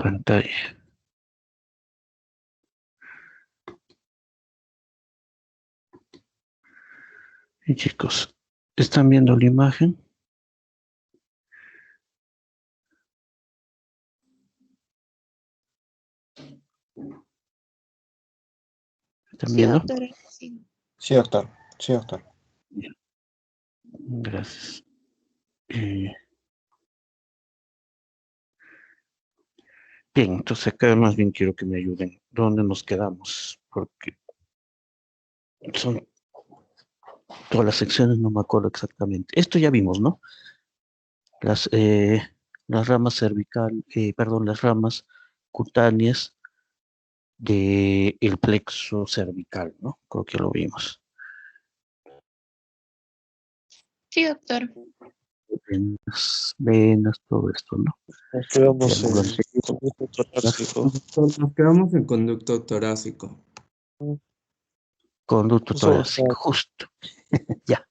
pantalla. Y chicos, ¿están viendo la imagen? ¿Están Sí, viendo? doctora. Sí. Sí, doctor. Sí, doctor. Bien. Gracias. Bien, entonces acá más bien quiero que me ayuden. ¿Dónde nos quedamos? Porque son todas las secciones, no me acuerdo exactamente. Esto ya vimos, ¿no? Las ramas cervical, perdón, las ramas cutáneas del plexo cervical, ¿no? Creo que lo vimos. Sí, doctor. Venas, todo esto, ¿no? Nos quedamos Triángulo en anterior. conducto torácico. Doctor, nos quedamos en conducto torácico. Conducto Eso, torácico, justo. Ya.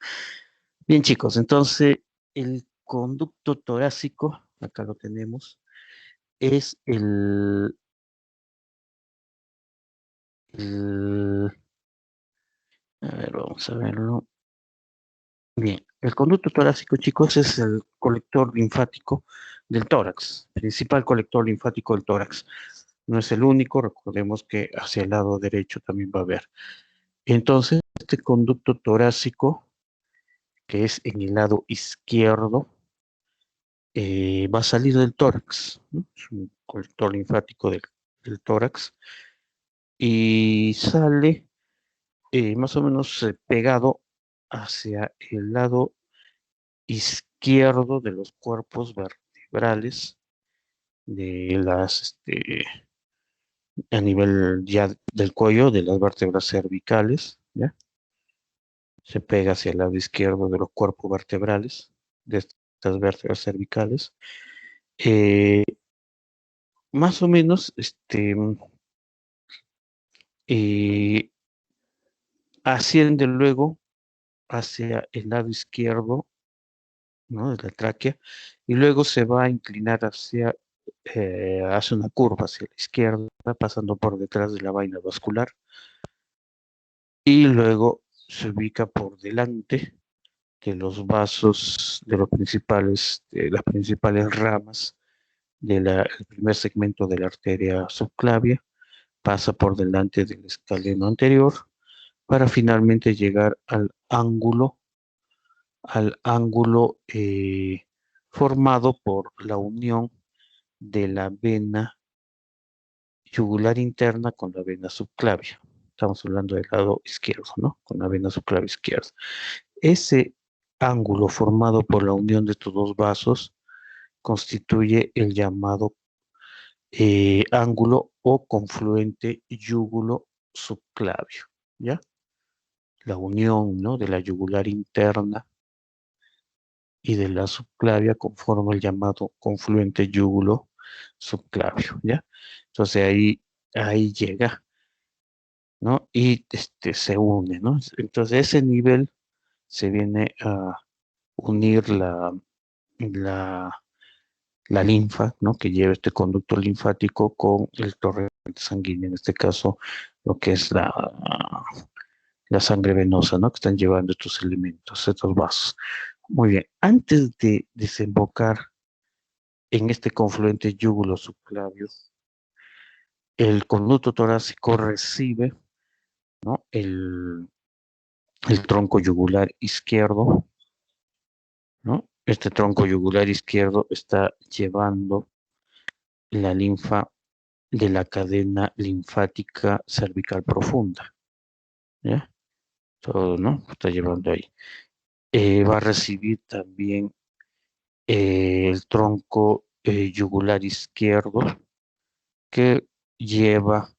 Bien, chicos, entonces el conducto torácico, acá lo tenemos, es el- a ver, vamos a verlo. Bien, el conducto torácico, chicos, es el colector linfático del tórax, principal colector linfático del tórax. No es el único, recordemos que hacia el lado derecho también va a haber. Entonces, este conducto torácico, que es en el lado izquierdo, va a salir del tórax, ¿no? Es un colector linfático del tórax y sale más o menos pegado hacia el lado izquierdo de los cuerpos vertebrales de a nivel ya del cuello, de las vértebras cervicales, ¿ya? Se pega hacia el lado izquierdo de los cuerpos vertebrales, de estas vértebras cervicales. Eh, Más o menos, eh, asciende luego hacia el lado izquierdo, ¿no? De la tráquea, y luego se va a inclinar hace una curva hacia la izquierda, pasando por detrás de la vaina vascular, y luego se ubica por delante de los vasos, de las principales ramas del primer segmento de la arteria subclavia, pasa por delante del escaleno anterior para finalmente llegar al ángulo formado por la unión de la vena yugular interna con la vena subclavia. Estamos hablando del lado izquierdo, ¿no? Con la vena subclavia izquierda. Ese ángulo formado por la unión de estos dos vasos constituye el llamado ángulo o confluente yúgulo subclavio, ¿ya? La unión, ¿no? De la yugular interna y de la subclavia conforma el llamado confluente yúgulo subclavio, ¿ya? Entonces ahí llega, ¿no? Y se une, ¿no? Entonces ese nivel se viene a unir la, la linfa, ¿no? Que lleva este conducto linfático con el torrente sanguíneo, en este caso, lo que es la sangre venosa, ¿no? Que están llevando estos elementos, estos vasos. Muy bien, antes de desembocar en este confluente yúgulo subclavio, el conducto torácico recibe, ¿no? el tronco yugular izquierdo, ¿no? Este tronco yugular izquierdo está llevando la linfa de la cadena linfática cervical profunda, ¿ya? Todo, ¿no? Está llevando ahí. Va a recibir también el tronco yugular izquierdo que lleva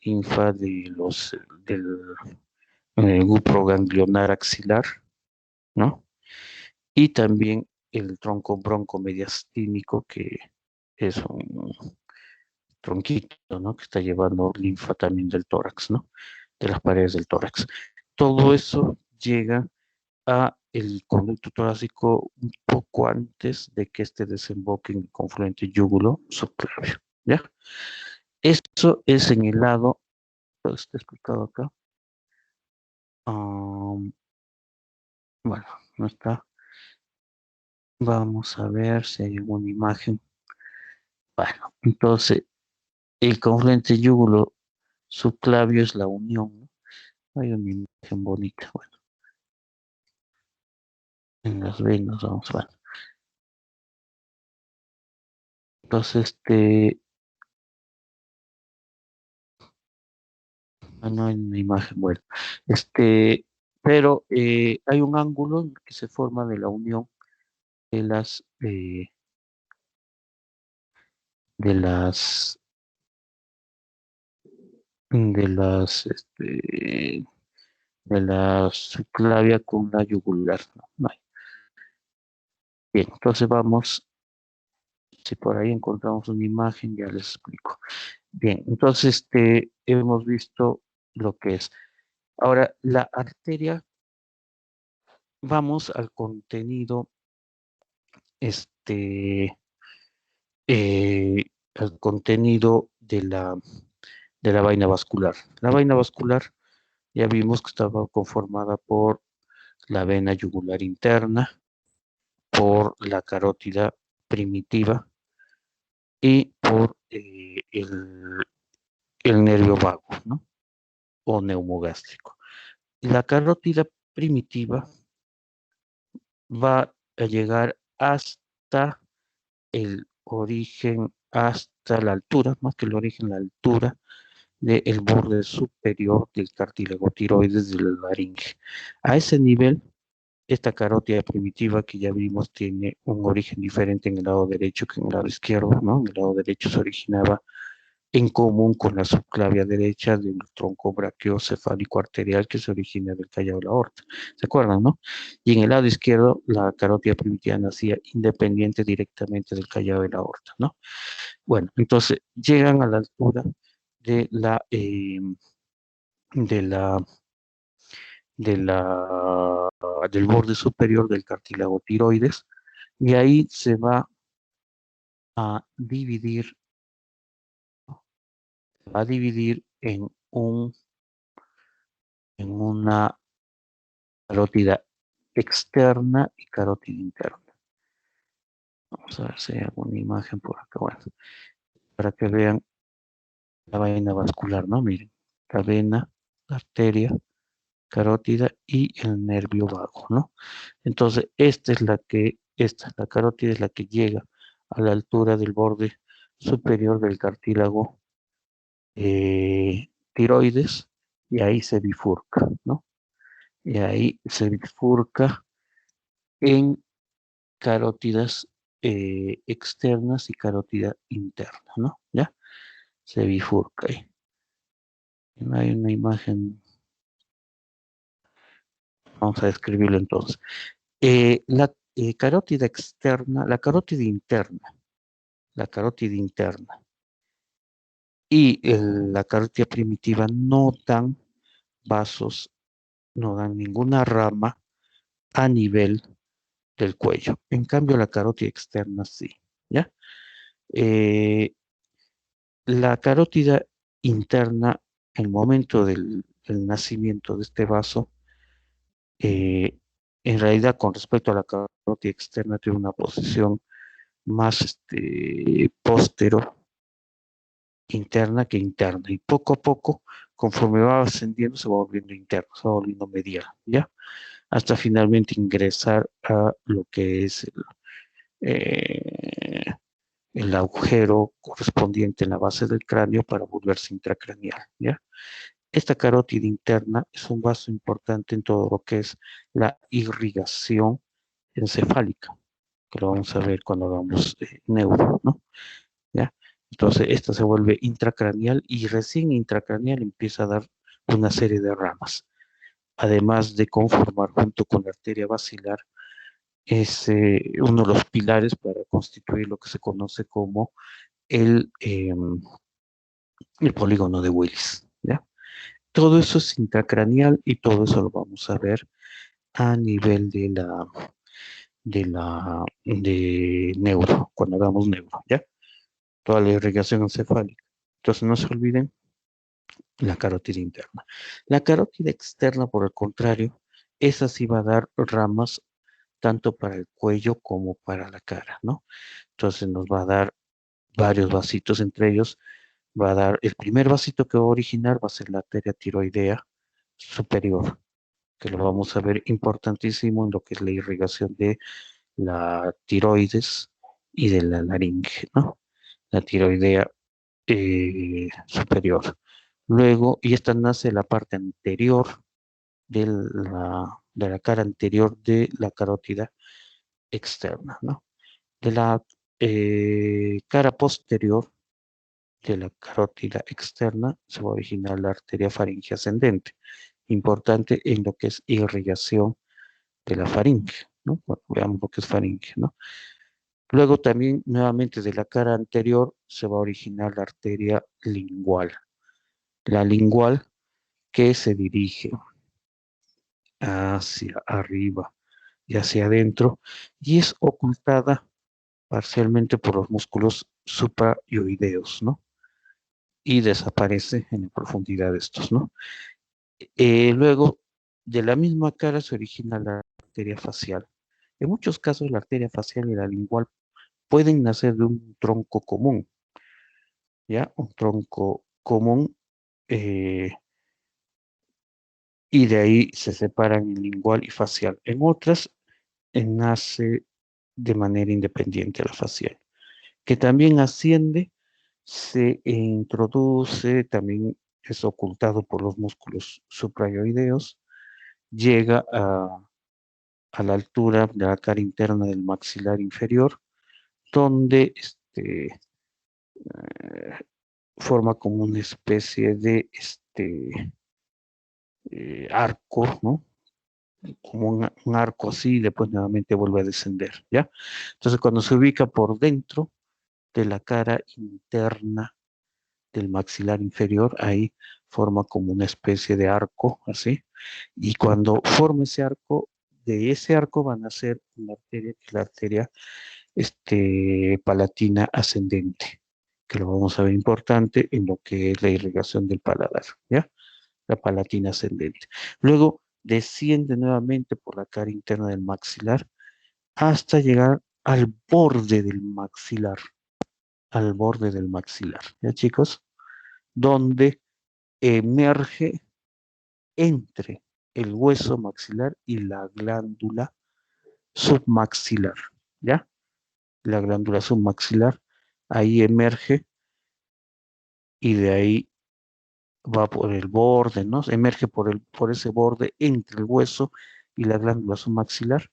linfa del grupo ganglionar axilar, ¿no? Y también el tronco broncomediastínico, que es un tronquito, ¿no? Que está llevando linfa también del tórax, ¿no? De las paredes del tórax. Todo eso llega a el conducto torácico un poco antes de que desemboque en el confluente yúgulo subclavio, ¿ya? Eso es en el lado, está explicado acá. Bueno, no está. Vamos a ver si hay alguna imagen. Bueno, entonces, el confluente yúgulo subclavio es la unión, ¿no? Hay una imagen bonita, bueno. En las venas, vamos, bueno. Entonces, no hay una imagen, bueno. Pero hay un ángulo que se forma de la unión de de las, de las, de la subclavia con la yugular, ¿no? Vale. Bien, entonces vamos, si por ahí encontramos una imagen, ya les explico. Bien, entonces hemos visto lo que es. Ahora, la arteria, vamos al contenido, al contenido de la vaina vascular. La vaina vascular ya vimos que estaba conformada por la vena yugular interna, por la carótida primitiva y por el nervio vago, ¿no? O neumogástrico. La carótida primitiva va a llegar hasta el origen, hasta la altura, más que el origen, la altura del borde superior del cartílago tiroides de la laringe. A ese nivel, esta carótida primitiva que ya vimos tiene un origen diferente en el lado derecho que en el lado izquierdo, ¿no? En el lado derecho se originaba en común con la subclavia derecha del tronco brachiocefálico arterial que se origina del callado de la aorta. ¿Se acuerdan, no? Y en el lado izquierdo, la carótida primitiva nacía independiente directamente del callado de la aorta, ¿no? Bueno, entonces llegan a la altura de de la, del borde superior del cartílago tiroides, y ahí se va a dividir, en en una carótida externa y carótida interna. Vamos a ver si hay alguna imagen por acá, bueno, para que vean la vaina vascular, ¿no? Miren, la vena, la arteria, carótida y el nervio vago, ¿no? Entonces, la carótida es la que llega a la altura del borde superior del cartílago tiroides, y ahí se bifurca, ¿no? Y ahí se bifurca en carótidas externas y carótida interna, ¿no? ¿Ya? Se bifurca ahí. Hay una imagen, vamos a describirlo entonces. La carótida externa, la carótida interna y la carótida primitiva no dan vasos, no dan ninguna rama a nivel del cuello. En cambio, la carótida externa sí, ¿ya? La carótida interna, en el momento del nacimiento de este vaso, en realidad con respecto a la carótida externa tiene una posición más póstero interna que interna, y poco a poco, conforme va ascendiendo, se va volviendo interno, se va volviendo medial, ¿ya? Hasta finalmente ingresar a lo que es eh, el agujero correspondiente en la base del cráneo para volverse intracraneal, ¿ya? Esta carótida interna es un vaso importante en todo lo que es la irrigación encefálica, que lo vamos a ver cuando hagamos neuro, ¿no? ¿Ya? Entonces, esta se vuelve intracraneal y recién intracraneal empieza a dar una serie de ramas, además de conformar junto con la arteria basilar es uno de los pilares para constituir lo que se conoce como el, eh, el polígono de Willis, ¿ya? Todo eso es intracraneal y todo eso lo vamos a ver a nivel de neuro, cuando hagamos neuro, ¿ya? toda la irrigación encefálica. Entonces no se olviden la carótida interna. La carótida externa, por el contrario, esa sí va a dar ramas tanto para el cuello como para la cara, ¿no? Entonces nos va a dar varios vasitos, entre ellos va a dar, el primer vasito que va a originar va a ser la arteria tiroidea superior, que lo vamos a ver importantísimo en lo que es la irrigación de la tiroides y de la laringe, ¿no? La tiroidea superior. Luego, y esta nace la parte anterior de la cara anterior de la carótida externa, ¿no? De la cara posterior de la carótida externa se va a originar la arteria faringe ascendente, importante en lo que es irrigación de la faringe, ¿no? Bueno, veamos lo que es faringe, ¿no? Luego también, nuevamente, de la cara anterior se va a originar la arteria lingual. La lingual que se dirige hacia arriba y hacia adentro y es ocultada parcialmente por los músculos suprayoideos, ¿no? Y desaparece en la profundidad de estos, ¿no? Luego, de la misma cara se origina la arteria facial. En muchos casos, la arteria facial y la lingual pueden nacer de un tronco común, ¿ya? Un tronco común, y de ahí se separan en lingual y facial. En otras, nace de manera independiente la facial, que también asciende, se introduce, también es ocultado por los músculos suprayoideos, llega a la altura de la cara interna del maxilar inferior, donde forma como una especie de arco, ¿no? Como un arco así, y después nuevamente vuelve a descender, ¿ya? Entonces, cuando se ubica por dentro de la cara interna del maxilar inferior, ahí forma como una especie de arco, así, y cuando forma ese arco, de ese arco van a ser una arteria, que es la arteria palatina ascendente, que lo vamos a ver importante en lo que es la irrigación del paladar, ¿ya? La palatina ascendente. Luego desciende nuevamente por la cara interna del maxilar hasta llegar al borde del maxilar, ¿ya chicos? Donde emerge entre el hueso maxilar y la glándula submaxilar, ¿ya? La glándula submaxilar ahí emerge y de ahí va por el borde, ¿no? Emerge por ese borde entre el hueso y la glándula submaxilar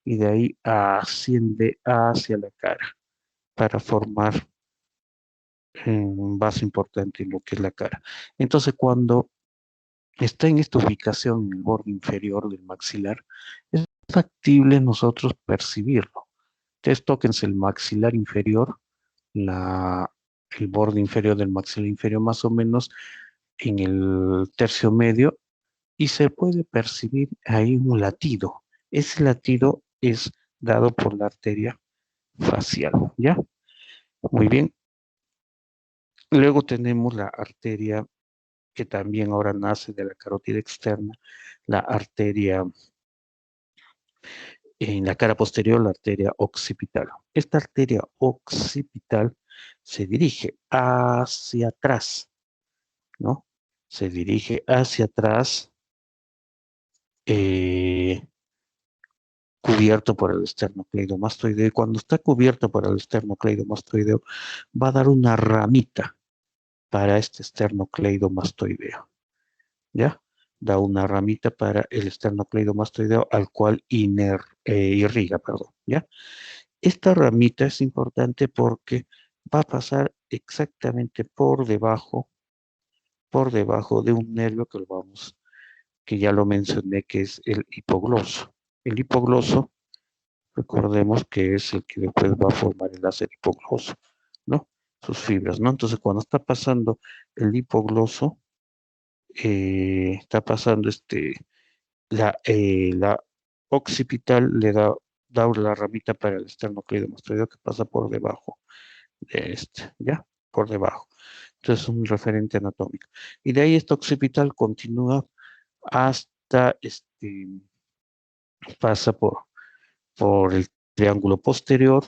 y de ahí asciende hacia la cara para formar un vaso importante en lo que es la cara. Entonces, cuando está en esta ubicación en el borde inferior del maxilar, es factible nosotros percibirlo. Ustedes tóquense el maxilar inferior, el borde inferior del maxilar inferior, más o menos en el tercio medio, y se puede percibir ahí un latido. Ese latido es dado por la arteria facial, ¿ya? Muy bien. Luego tenemos la arteria que también ahora nace de la carótida externa, la arteria en la cara posterior, la arteria occipital. Esta arteria occipital se dirige hacia atrás, ¿no? Se dirige hacia atrás, cubierto por el esternocleidomastoideo. Y cuando está cubierto por el esternocleidomastoideo, va a dar una ramita para este esternocleidomastoideo, ¿ya? Da una ramita para el esternocleidomastoideo al cual irriga, perdón, ¿ya? Esta ramita es importante porque va a pasar exactamente por debajo de un nervio que ya lo mencioné, que es el hipogloso. El hipogloso, recordemos que es el que después va a formar el láser hipogloso, ¿no? Sus fibras, ¿no? Entonces, cuando está pasando el hipogloso, está pasando la occipital le da la ramita para el esternocleidomastoideo que pasa por debajo de este, ¿ya? Por debajo. Entonces, un referente anatómico. Y de ahí esta occipital continúa hasta, pasa por el triángulo posterior,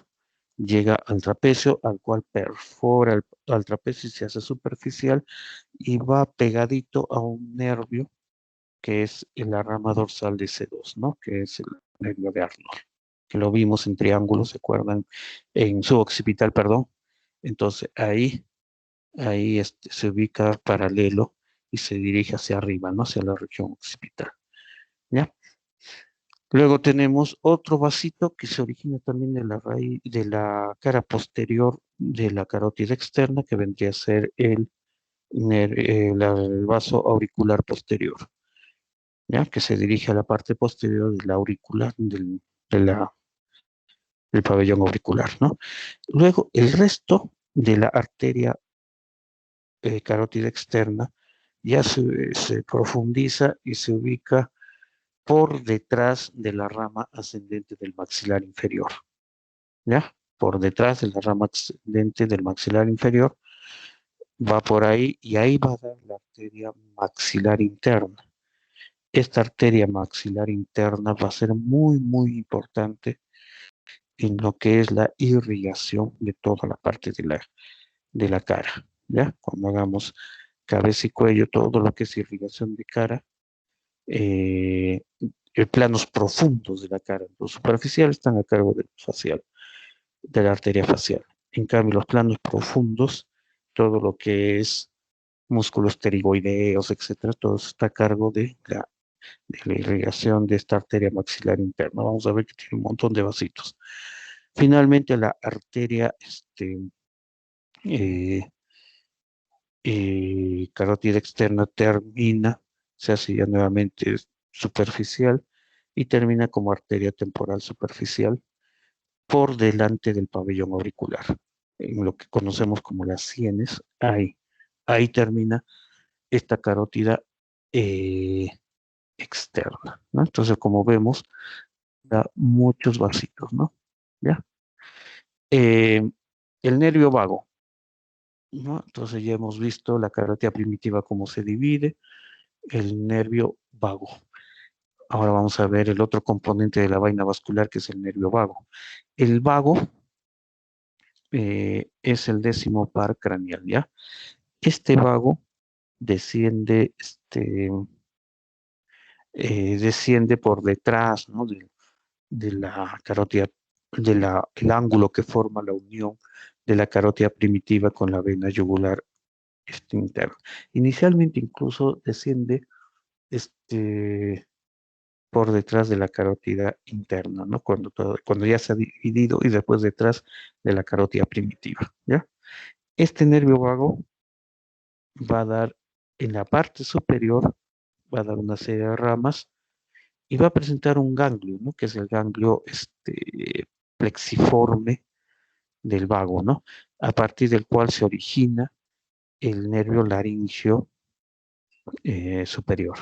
llega al trapecio, al cual perfora al trapecio y se hace superficial y va pegadito a un nervio que es en la rama dorsal de C2, ¿no? Que es el nervio de Arnold, que lo vimos en triángulo, ¿se acuerdan? En suboccipital, perdón. Entonces ahí se ubica paralelo y se dirige hacia arriba, ¿no? Hacia la región occipital, ¿ya? Luego tenemos otro vasito que se origina también de la raíz, de la cara posterior de la carótida externa, que vendría a ser el vaso auricular posterior, ¿ya? Que se dirige a la parte posterior de la aurícula, del pabellón auricular, ¿no? Luego, el resto de la arteria carótida externa ya se profundiza y se ubica por detrás de la rama ascendente del maxilar inferior, ¿ya? Por detrás de la rama ascendente del maxilar inferior, va por ahí y ahí va a dar la arteria maxilar interna. Esta arteria maxilar interna va a ser muy, muy importante en lo que es la irrigación de toda la parte de la cara, ¿ya? Cuando hagamos cabeza y cuello, todo lo que es irrigación de cara, eh, planos profundos de la cara. Los superficiales están a cargo del facial, de la arteria facial. En cambio, los planos profundos, todo lo que es músculos pterigoideos, etcétera, todo eso está a cargo de la irrigación de esta arteria maxilar interna. Vamos a ver que tiene un montón de vasitos. Finalmente, la arteria eh, carótida externa termina, se hace ya nuevamente superficial y termina como arteria temporal superficial por delante del pabellón auricular, en lo que conocemos como las sienes. Ahí termina esta carótida eh, externa, ¿no? Entonces, como vemos, da muchos vasitos, ¿no? ¿Ya? Eh, el nervio vago, ¿no? Entonces ya hemos visto la carótida primitiva cómo se divide, el nervio vago. Ahora vamos a ver el otro componente de la vaina vascular que es el nervio vago. El vago es el 10º par craneal, ¿ya? Este vago desciende, desciende por detrás, ¿no? De la carótida, el ángulo que forma la unión de la carótida primitiva con la vena yugular interna. Inicialmente incluso desciende por detrás de la carótida interna, ¿no? Cuando ya se ha dividido y después detrás de la carótida primitiva, ¿ya? Este nervio vago va a dar en la parte superior, va a dar una serie de ramas y va a presentar un ganglio, ¿no? Que es el ganglio plexiforme del vago, ¿no? A partir del cual se origina el nervio laringio superior,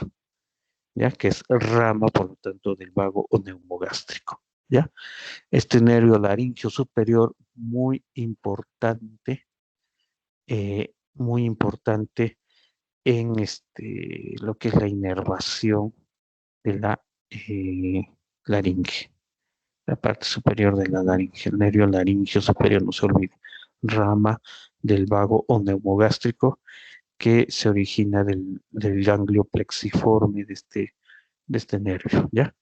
¿ya? Que es rama, por lo tanto, del vago o neumogástrico, ¿ya? Este nervio laringio superior, muy importante en lo que es la inervación de la laringe, la parte superior de la laringe, el nervio laringio superior, no se olvide, rama del vago o neumogástrico que se origina del ganglio plexiforme de este nervio, ¿ya?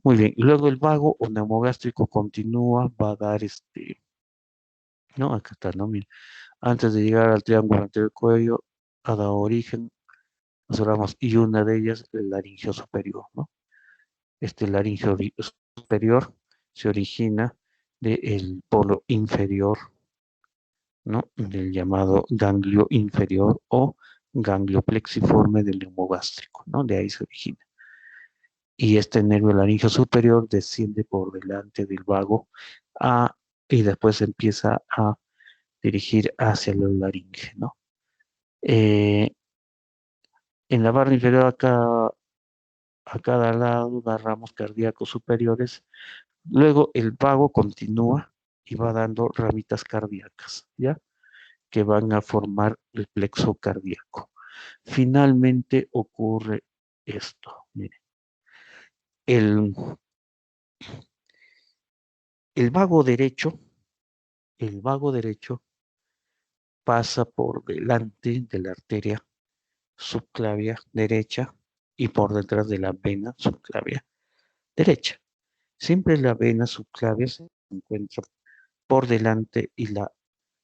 Muy bien, y luego el vago o neumogástrico continúa, va a dar no, acá está, ¿no? Mira, antes de llegar al triángulo anterior del cuello, ha dado origen a las ramas y una de ellas el laringio superior, ¿no? Este laringio superior se origina del polo inferior, ¿no? Del llamado ganglio inferior o ganglio plexiforme del neumogástrico, ¿no? De ahí se origina. Y este nervio laringio superior desciende por delante del vago y después empieza a dirigir hacia la laringe, ¿no? Eh, en la barra inferior a cada lado da ramos cardíacos superiores. Luego el vago continúa y va dando ramitas cardíacas, ¿ya? Que van a formar el plexo cardíaco. Finalmente ocurre esto, miren. El, el vago derecho, el vago derecho pasa por delante de la arteria subclavia derecha y por detrás de la vena subclavia derecha. Siempre la vena subclavia se encuentra por delante y la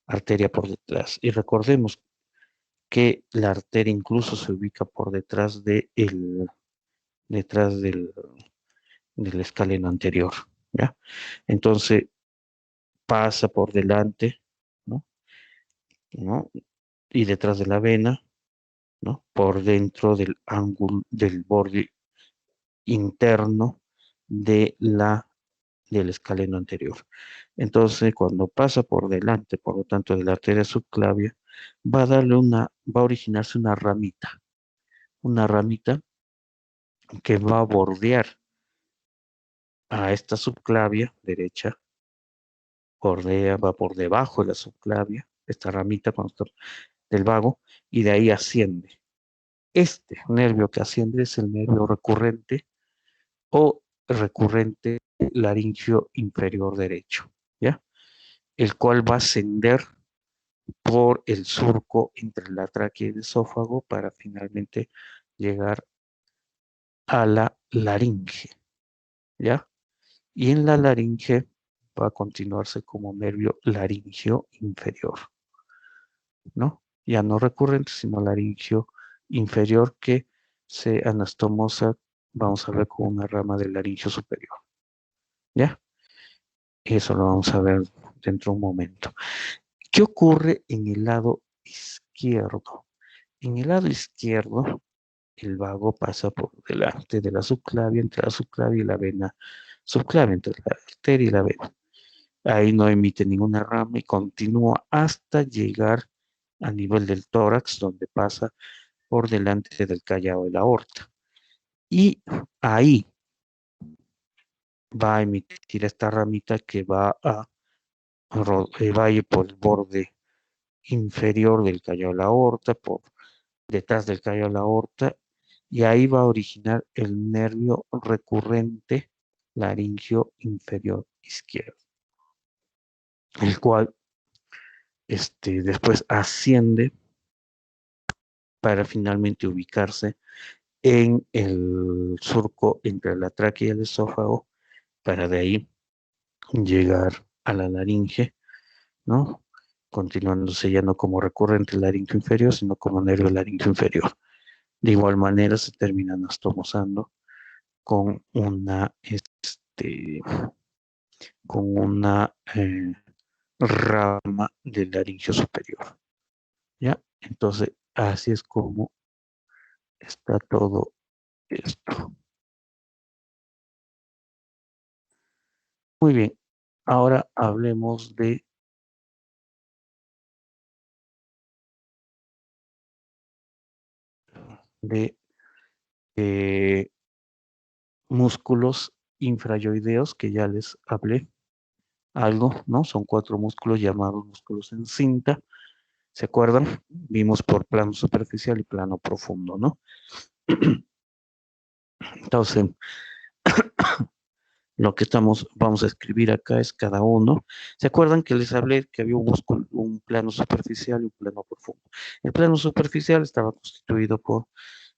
arteria por detrás. Y recordemos que la arteria incluso se ubica por detrás detrás del escaleno anterior, ¿ya? Entonces pasa por delante, ¿no? ¿No? Y detrás de la vena, ¿no? Por dentro del ángulo, del borde interno de del escaleno anterior. Entonces, cuando pasa por delante, por lo tanto, de la arteria subclavia, va a originarse una ramita que va a bordear a esta subclavia derecha, va por debajo de la subclavia, esta ramita del vago, y de ahí asciende. Este nervio que asciende es el nervio recurrente o recurrente laringio inferior derecho, ¿ya? El cual va a ascender por el surco entre la tráquea y el esófago para finalmente llegar a la laringe, ¿ya? Y en la laringe va a continuarse como nervio laringio inferior, ¿no? Ya no recurrente, sino laringio inferior que se anastomosa, vamos a ver, con una rama del laringio superior, ¿ya? Eso lo vamos a ver dentro de un momento. ¿Qué ocurre en el lado izquierdo? En el lado izquierdo, el vago pasa por delante de la subclavia, entre la subclavia y la vena subclavia, entre la arteria y la vena. Ahí no emite ninguna rama y continúa hasta llegar a nivel del tórax, donde pasa por delante del callado de la aorta. Y ahí va a emitir esta ramita que va a ir por el borde inferior del callado de la aorta, por detrás del callado de la aorta, y ahí va a originar el nervio recurrente laringio inferior izquierdo, el cual después asciende para finalmente ubicarse en el surco entre la tráquea y el esófago, para de ahí llegar a la laringe, ¿no? Continuándose ya no como recurrente laringio inferior, sino como nervio laringio inferior. De igual manera se termina anastomosando con una rama del laringio superior, ¿ya? Entonces, así es como está todo esto. Muy bien, ahora hablemos de músculos infrayoideos, que ya les hablé algo, ¿no? Son 4 músculos llamados músculos en cinta. ¿Se acuerdan? Vimos por plano superficial y plano profundo, ¿no? Entonces, lo que vamos a escribir acá es cada uno. ¿Se acuerdan que les hablé que había un músculo, un plano superficial y un plano profundo? El plano superficial estaba constituido por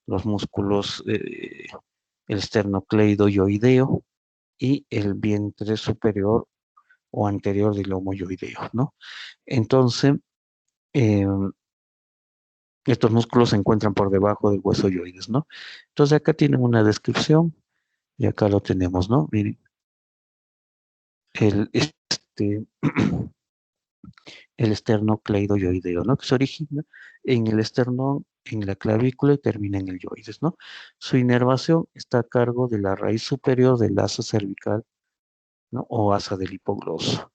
los músculos, el esternocleidoyoideo y el vientre superior o anterior del homoyoideo, ¿no? Entonces, eh, estos músculos se encuentran por debajo del hueso yoides, ¿no? Entonces acá tienen una descripción y acá lo tenemos, ¿no? Miren, el, este, el esternocleidoyoideo, ¿no? Que se origina en el esternón, en la clavícula y termina en el yoides, ¿no? Su inervación está a cargo de la raíz superior del asa cervical, ¿no? O asa del hipogloso.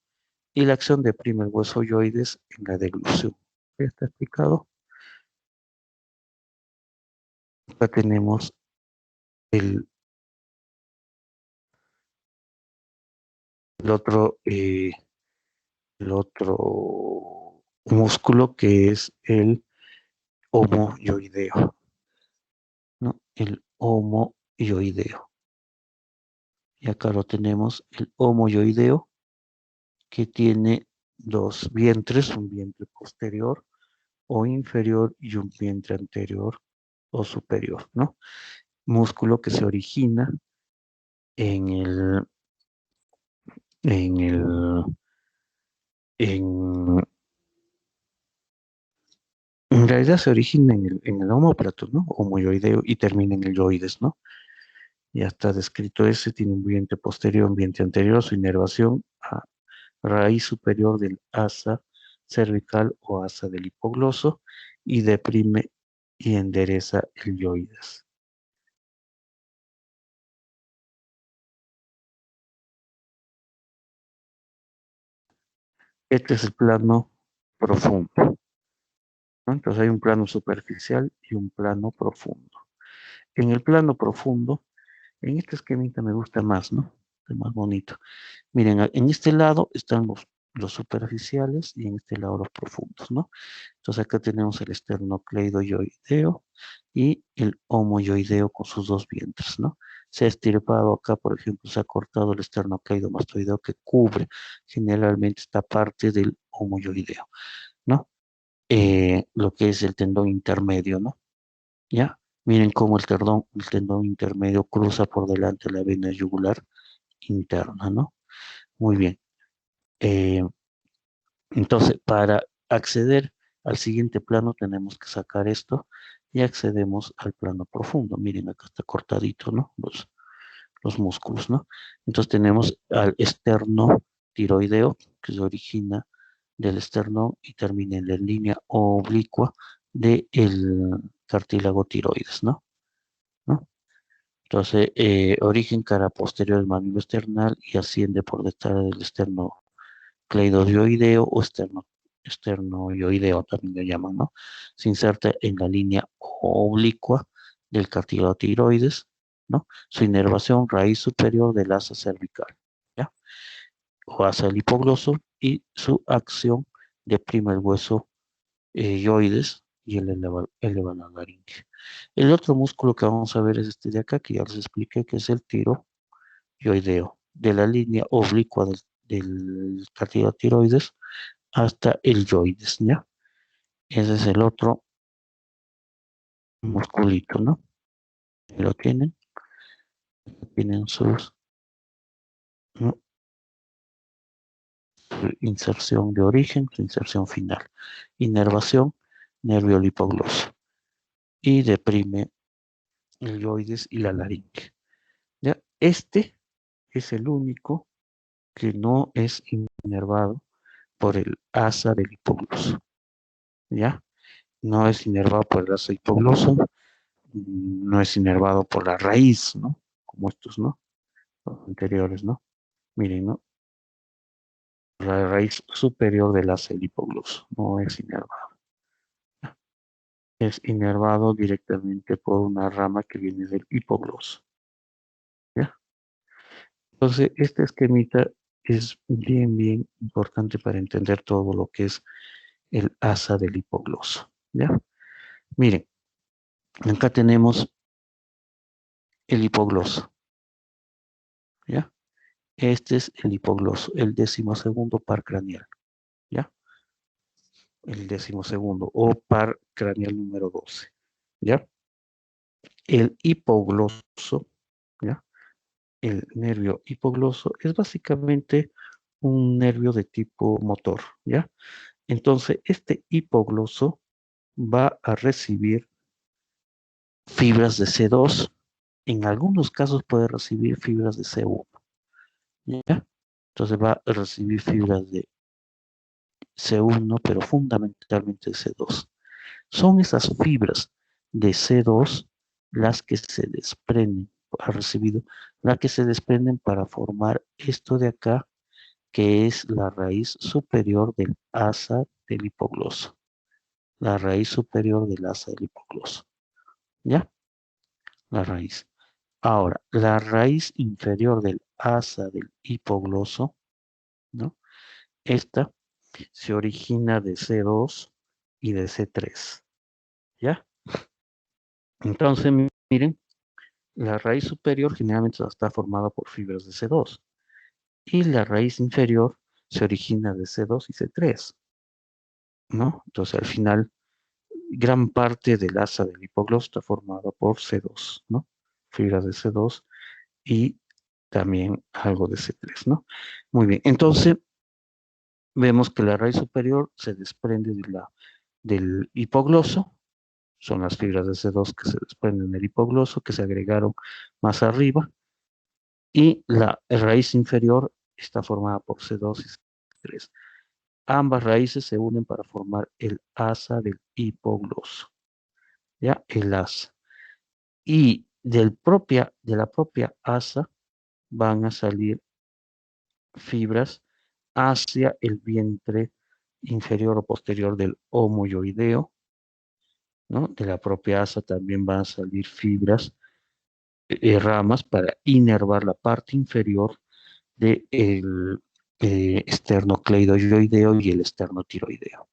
Y la acción deprime el hueso yoides en la deglución. ¿Ya está explicado? Acá tenemos el, el otro el otro músculo que es el homoyoideo, ¿no? El homoyoideo. Y acá lo tenemos, el homoyoideo, que tiene dos vientres, un vientre posterior o inferior y un vientre anterior o superior, ¿no? Músculo que se origina en el, en el, en, en realidad se origina en el omóplato, ¿no? Homoyoideo y termina en el yoides, ¿no? Ya está descrito ese, tiene un vientre posterior, un vientre anterior, su inervación a raíz superior del asa cervical o asa del hipogloso y deprime y endereza el yoides. Este es el plano profundo, ¿no? Entonces hay un plano superficial y un plano profundo. En el plano profundo, en este esquemita me gusta más, ¿no? Es más bonito. Miren, en este lado están los superficiales y en este lado los profundos, ¿no? Entonces acá tenemos el esternocleidoyoideo y el homoyoideo con sus dos vientres, ¿no? Se ha estirpado acá, por ejemplo, se ha cortado el esternocleidomastoideo que cubre generalmente esta parte del homoyoideo, ¿no? Lo que es el tendón intermedio, ¿no? ¿Ya? Miren cómo el tendón intermedio cruza por delante la vena yugular interna, ¿no? Muy bien. Eh, entonces, para acceder al siguiente plano tenemos que sacar esto y accedemos al plano profundo. Miren, acá está cortadito, ¿no? Los músculos, ¿no? Entonces tenemos al externo tiroideo, que se origina del esternón y termina en la línea oblicua del cartílago tiroides, ¿no? ¿No? Entonces, origen cara posterior del manubrio esternal y asciende por detrás del esternocleidoideo o esternoioideo también lo llaman, ¿no? Se inserta en la línea oblicua del cartílago tiroides, ¿no? Su inervación raíz superior del asa cervical, ¿ya? O asa del hipogloso y su acción deprime el hueso yoides y eleva la laringe. El otro músculo que vamos a ver es este de acá, que ya les expliqué, que es el tiroideo, de la línea oblicua del cartílago tiroides hasta el yoides, ¿ya? Ese es el otro musculito, ¿no? Ahí lo tienen ¿no? Su inserción de origen, su inserción final. Inervación, nervio hipogloso. Y deprime el yoides y la laringe. ¿Ya? Este es el único que no es inervado por el asa del hipogloso, ¿ya? No es inervado por el asa hipogloso, no es inervado por la raíz, ¿no? Como estos, ¿no? Los anteriores, ¿no? Miren, ¿no? La raíz superior del asa del hipogloso, no es inervado. Es inervado directamente por una rama que viene del hipogloso, ¿ya? Entonces, este esquemita es bien importante para entender todo lo que es el asa del hipogloso, ¿ya? Miren, acá tenemos el hipogloso, ¿ya? Este es el hipogloso, el 12º par craneal, ¿ya? El 12º o par craneal número 12, ¿ya? El hipogloso, ¿ya? El nervio hipogloso es básicamente un nervio de tipo motor, ¿ya? Entonces, este hipogloso va a recibir fibras de C2, en algunos casos puede recibir fibras de C1, ¿ya? Entonces va a recibir fibras de C1, pero fundamentalmente de C2. Son esas fibras de C2 las que se desprenden, ha recibido, las que se desprenden para formar esto de acá, que es la raíz superior del asa del hipogloso. La raíz superior del asa del hipogloso. ¿Ya? La raíz. Ahora, la raíz inferior del asa del hipogloso, ¿no? Esta se origina de C2 y de C3, ¿ya? Entonces, miren, la raíz superior generalmente está formada por fibras de C2 y la raíz inferior se origina de C2 y C3, ¿no? Entonces, al final, gran parte del asa del hipogloso está formada por C2, ¿no? Fibras de C2 y también algo de C3, ¿no? Muy bien, entonces vemos que la raíz superior se desprende del hipogloso, son las fibras de C2 que se desprenden del hipogloso, que se agregaron más arriba, y la raíz inferior está formada por C2 y C3. Ambas raíces se unen para formar el asa del hipogloso, ¿ya? El asa. Y de la propia asa van a salir fibras hacia el vientre inferior o posterior del homoyoideo, ¿no? De la propia asa también van a salir fibras, ramas para inervar la parte inferior del esternocleidoyoideo y el esternotiroideo,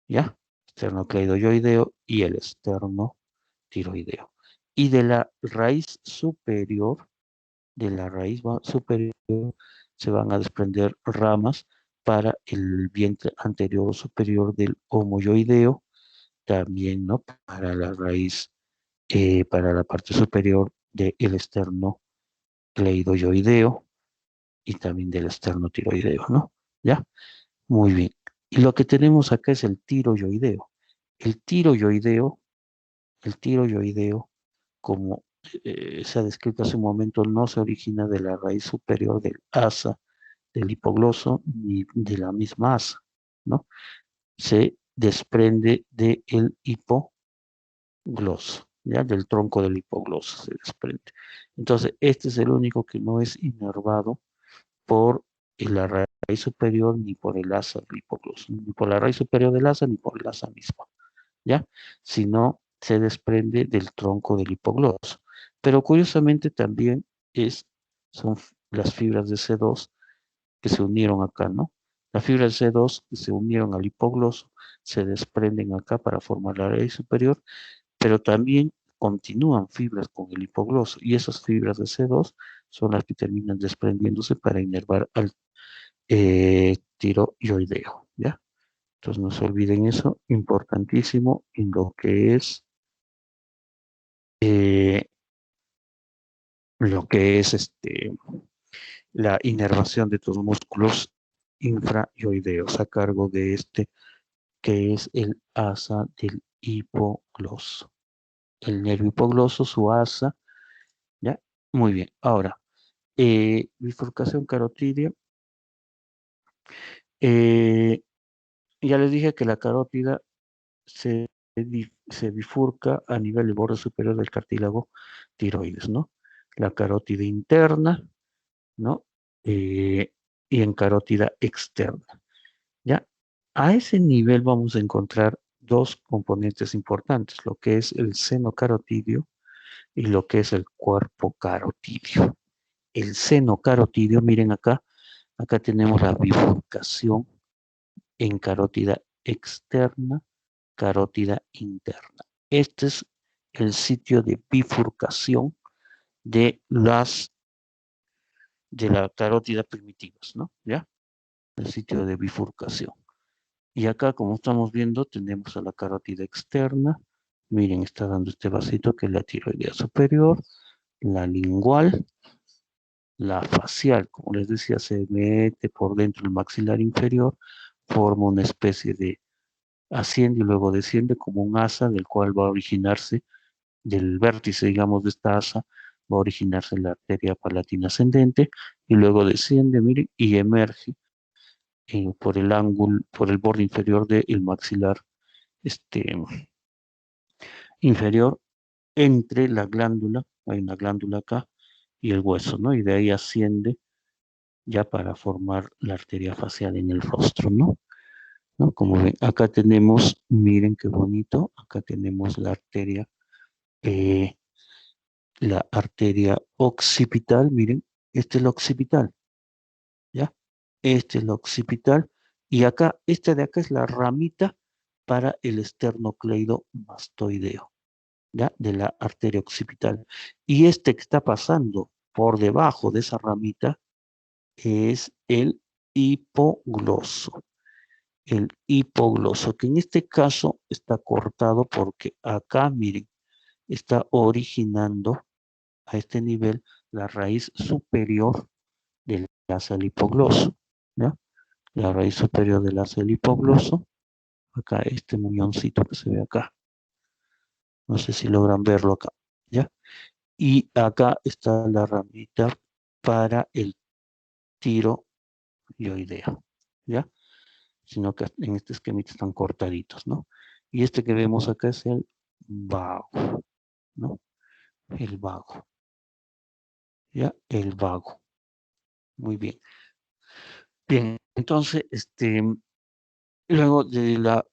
¿ya? Esternocleidoyoideo y el esternotiroideo. Y de la raíz superior, superior, se van a desprender ramas para el vientre anterior o superior del homoyoideo, también, ¿no? Para la raíz, para la parte superior del esternocleidoyoideo y también del esternotiroideo, ¿no? ¿Ya? Muy bien. Y lo que tenemos acá es el tiroyoideo. El tiroyoideo, el tiroyoideo, como se ha descrito hace un momento, no se origina de la raíz superior del asa del hipogloso ni de la misma asa, ¿no? Se desprende del hipogloso, ¿ya? Del tronco del hipogloso se desprende. Entonces, este es el único que no es inervado por la raíz superior ni por el asa del hipogloso, ni por la raíz superior del asa ni por el asa misma, ¿ya? Sino se desprende del tronco del hipogloso. Pero curiosamente también son las fibras de C2 que se unieron acá, ¿no? Las fibras de C2 que se unieron al hipogloso se desprenden acá para formar la raíz superior, pero también continúan fibras con el hipogloso y esas fibras de C2 son las que terminan desprendiéndose para inervar al tiroideo, ¿ya? Entonces no se olviden eso, importantísimo en eh, lo que es la inervación de tus músculos infrayoideos a cargo de que es el asa del hipogloso. El nervio hipogloso, su asa, ¿ya? Muy bien. Ahora, bifurcación carotidia. Ya les dije que la carótida se bifurca a nivel del borde superior del cartílago tiroides, ¿no? La carótida interna, ¿no? Y en carótida externa, ¿ya? A ese nivel vamos a encontrar dos componentes importantes, lo que es el seno carotidio y lo que es el cuerpo carotidio. El seno carotidio, miren acá tenemos la bifurcación en carótida externa, carótida interna. Este es el sitio de bifurcación de la carótida primitivas, ¿no? ¿Ya? El sitio de bifurcación. Y acá, como estamos viendo, tenemos a la carótida externa. Miren, está dando este vasito que es la tiroidea superior, la lingual, la facial, como les decía, se mete por dentro del maxilar inferior, forma una especie de asciende y luego desciende como un asa del cual va a originarse, del vértice, digamos, de esta asa, va a originarse la arteria palatina ascendente y luego desciende, miren, y emerge por el ángulo, por el borde inferior del maxilar inferior entre la glándula, hay una glándula acá, y el hueso, ¿no? Y de ahí asciende ya para formar la arteria facial en el rostro, ¿no? ¿No? Como ven, acá tenemos, miren qué bonito, acá tenemos eh, la arteria occipital, miren, este es el occipital, ¿ya? Este es el occipital Y acá, esta de acá es la ramita para el esternocleidomastoideo, ¿ya? De la arteria occipital. Y este que está pasando por debajo de esa ramita es el hipogloso. El hipogloso, que en este caso está cortado porque acá, miren, está originando a este nivel la raíz superior del asa del hipogloso, ¿ya? La raíz superior del asa del hipogloso, acá este muñoncito que se ve acá, no sé si logran verlo acá, ¿ya? Y acá está la ramita para el tiroideo, ¿ya? Sino que en este esquemita están cortaditos, ¿no? Y este que vemos acá es el vago, ¿no? El vago, ¿ya? El vago. Muy bien. Bien, entonces, luego de la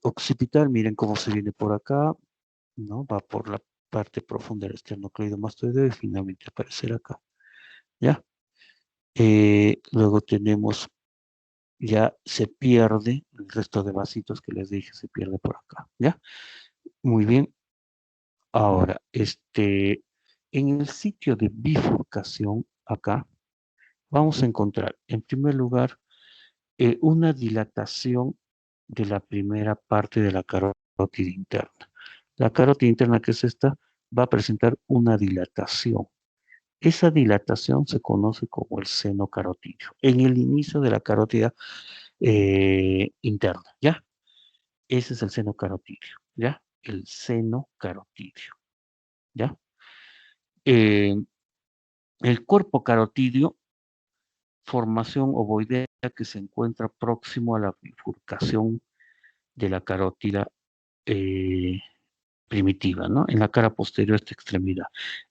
occipital, miren cómo se viene por acá, ¿no? Va por la parte profunda del esternocleidomastoideo y finalmente aparecerá acá, ¿ya? Luego tenemos, ya se pierde el resto de vasitos que les dije, se pierde por acá, ¿ya? Muy bien. Ahora, en el sitio de bifurcación, acá, vamos a encontrar, en primer lugar, una dilatación de la primera parte de la carótida interna. La carótida interna, que es esta, va a presentar una dilatación. Esa dilatación se conoce como el seno carotidio, en el inicio de la carótida interna, ¿ya? Ese es el seno carotidio, ¿ya? El seno carotidio, ¿ya? Eh, el cuerpo carotidio, formación ovoidea que se encuentra próximo a la bifurcación de la carótida primitiva, ¿no? En la cara posterior de esta extremidad.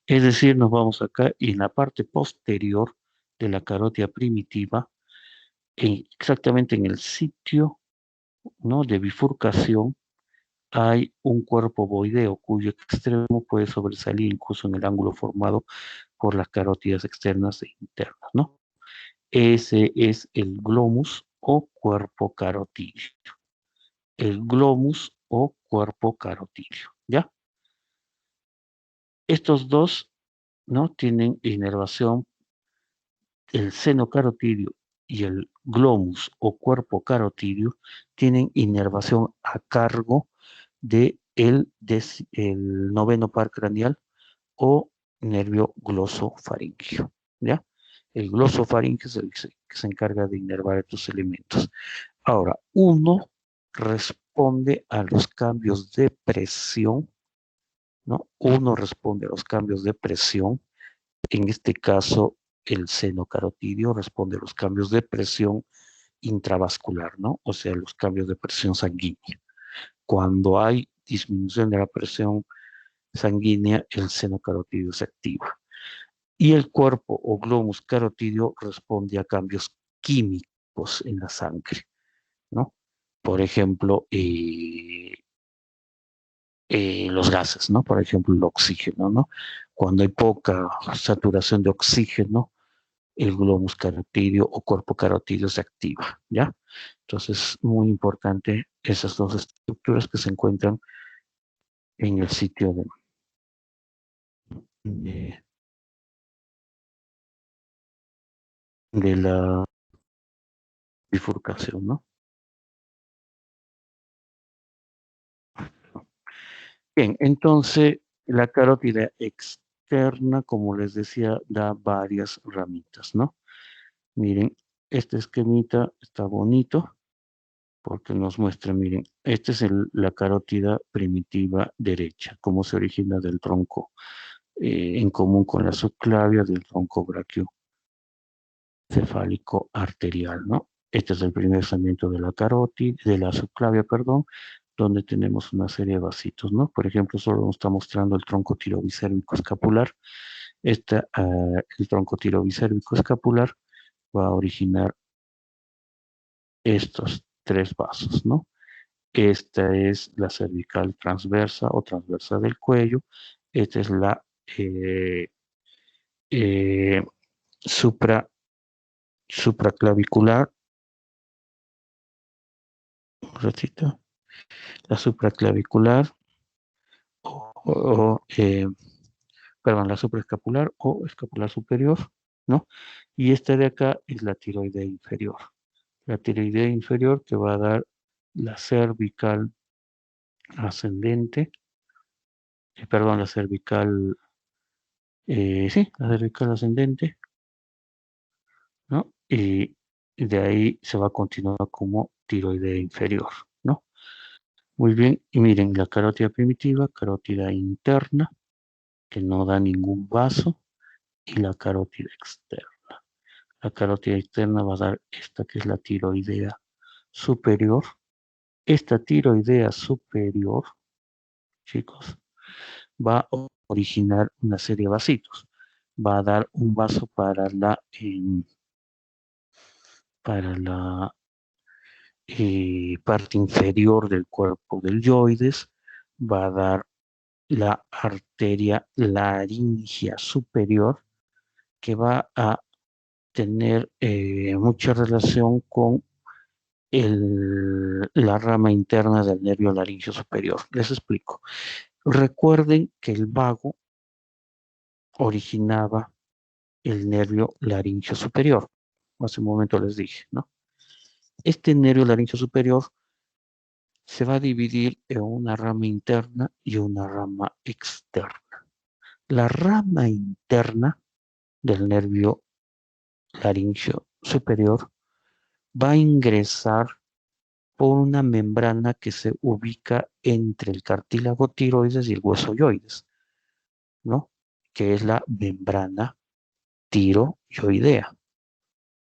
Es decir, nos vamos acá y en la parte posterior de la carótida primitiva, exactamente en el sitio, ¿no? De bifurcación, hay un cuerpo ovoideo cuyo extremo puede sobresalir incluso en el ángulo formado por las carótidas externas e internas, ¿no? Ese es el glomus o cuerpo carotidio. El glomus o cuerpo carotidio, ¿ya? Estos dos, ¿no? Tienen inervación, el seno carotidio y el glomus o cuerpo carotidio tienen inervación a cargo de el noveno par craneal o nervio glosofaríngeo, ¿ya? El glosofaríngeo es el que se encarga de inervar estos elementos. Ahora, uno responde a los cambios de presión, ¿no? Uno responde a los cambios de presión. En este caso, el seno carotidio responde a los cambios de presión intravascular, ¿no? O sea, los cambios de presión sanguínea. Cuando hay disminución de la presión sanguínea, el seno carotidio se activa. Y el cuerpo o glomus carotidio responde a cambios químicos en la sangre, ¿no? Por ejemplo, los gases, ¿no? Por ejemplo, el oxígeno, ¿no? Cuando hay poca saturación de oxígeno, el glomus carotidio o cuerpo carotidio se activa, ¿ya? Entonces, muy importante esas dos estructuras que se encuentran en el sitio de, de la bifurcación, ¿no? Bien, entonces la carótida externa, como les decía, da varias ramitas, ¿no? Miren, este esquemita está bonito porque nos muestra, miren, esta es la carótida primitiva derecha, cómo se origina del tronco en común con la subclavia del tronco brachiocefálico arterial, ¿no? Este es el primer segmento de la carótida, de la subclavia, perdón, donde tenemos una serie de vasitos, ¿no? Por ejemplo, solo nos está mostrando el tronco tirobicérvico escapular. El tronco tirobicérvico escapular va a originar estos tres vasos, ¿no? Esta es la cervical transversa o transversa del cuello. Esta es la eh, eh, supraclavicular ratito. La supraclavicular perdón, la supraescapular o escapular superior, ¿no? Y esta de acá es la tiroidea inferior. La tiroidea inferior que va a dar la cervical ascendente, perdón, la cervical, sí, la cervical ascendente, ¿no? Y de ahí se va a continuar como tiroidea inferior, ¿no? Muy bien, y miren, la carótida primitiva, carótida interna, que no da ningún vaso, y la carótida externa. La carótida externa va a dar esta que es la tiroidea superior. Esta tiroidea superior, chicos, va a originar una serie de vasitos. Va a dar un vaso para la parte inferior del cuerpo del yoides, va a dar la arteria laringea superior, que va a tener mucha relación con la rama interna del nervio laringeo superior. Les explico. Recuerden que el vago originaba el nervio laringeo superior. Hace un momento les dije, ¿no? Este nervio laringeo superior se va a dividir en una rama interna y una rama externa. La rama interna del nervio laringeo superior va a ingresar por una membrana que se ubica entre el cartílago tiroides y el hueso yoides, ¿no? Que es la membrana tiroyoidea,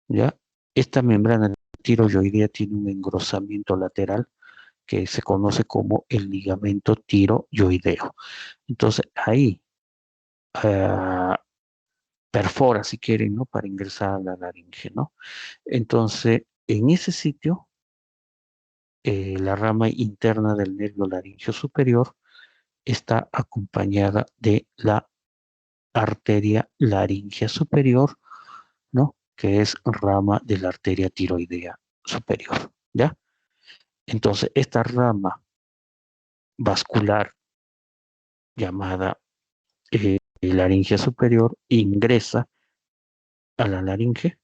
¿ya? Esta membrana tiroyoidea tiene un engrosamiento lateral que se conoce como el ligamento tiroyoideo. Entonces ahí perfora, si quieren, ¿no? Para ingresar a la laringe, ¿no? Entonces, en ese sitio, la rama interna del nervio laringeo superior está acompañada de la arteria laringea superior, ¿no? Que es rama de la arteria tiroidea superior, ¿ya? Entonces, esta rama vascular llamada laringea superior ingresa a la laringe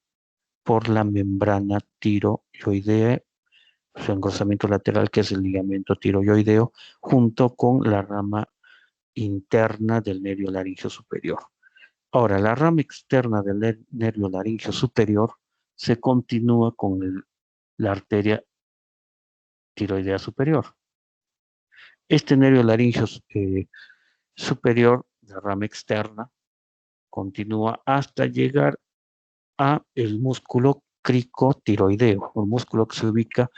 por la membrana tiroyoidea, su engrosamiento lateral, que es el ligamento tiroyoideo, junto con la rama interna del nervio laringeo superior. Ahora, la rama externa del nervio laringeo superior se continúa con la arteria tiroidea superior. Este nervio laringeo superior, la rama externa, continúa hasta llegar a el músculo cricotiroideo, un músculo que se ubica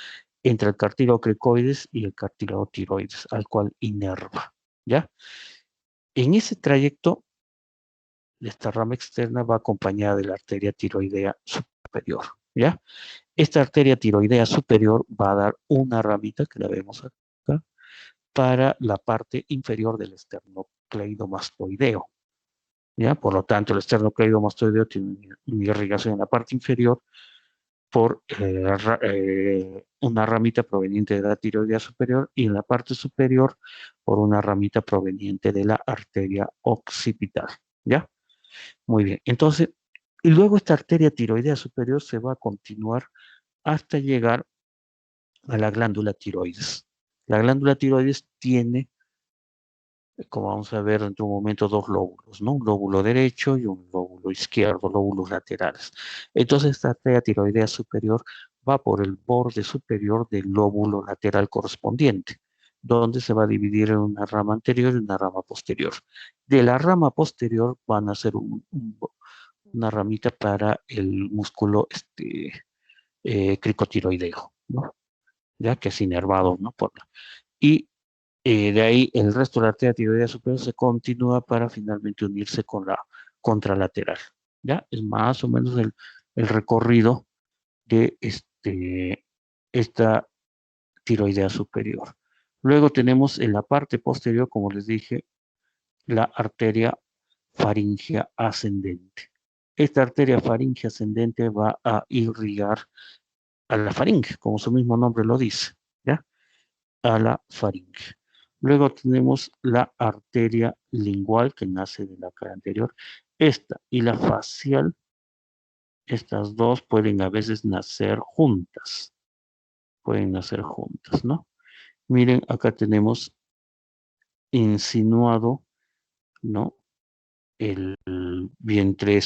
entre el cartílago cricoides y el cartílago tiroides, al cual inerva, ¿ya? En ese trayecto, esta rama externa va acompañada de la arteria tiroidea superior, ¿ya? Esta arteria tiroidea superior va a dar una ramita, que la vemos acá, para la parte inferior del esternocleidomastoideo, ¿ya? Por lo tanto, el esternocleidomastoideo tiene una irrigación en la parte inferior por una ramita proveniente de la tiroidea superior y en la parte superior por una ramita proveniente de la arteria occipital, ¿ya? Muy bien, entonces, y luego esta arteria tiroidea superior se va a continuar hasta llegar a la glándula tiroides. La glándula tiroides tiene, como vamos a ver en un momento, dos lóbulos, ¿no? Un lóbulo derecho y un lóbulo izquierdo, lóbulos laterales. Entonces, esta arteria tiroidea superior va por el borde superior del lóbulo lateral correspondiente, donde se va a dividir en una rama anterior y una rama posterior. De la rama posterior van a hacer una ramita para el músculo cricotiroideo, ¿no? Ya que es inervado, ¿no? Y de ahí el resto de la arteria tiroidea superior se continúa para finalmente unirse con la contralateral, ¿ya? Es más o menos el recorrido de esta tiroidea superior. Luego tenemos en la parte posterior, como les dije, la arteria faríngea ascendente. Esta arteria faríngea ascendente va a irrigar a la faringe, como su mismo nombre lo dice, ¿ya? a la faringe. Luego tenemos la arteria lingual que nace de la cara anterior. Esta y la facial, estas dos pueden a veces nacer juntas. Pueden nacer juntas, ¿no? Miren, acá tenemos insinuado, ¿no? El vientre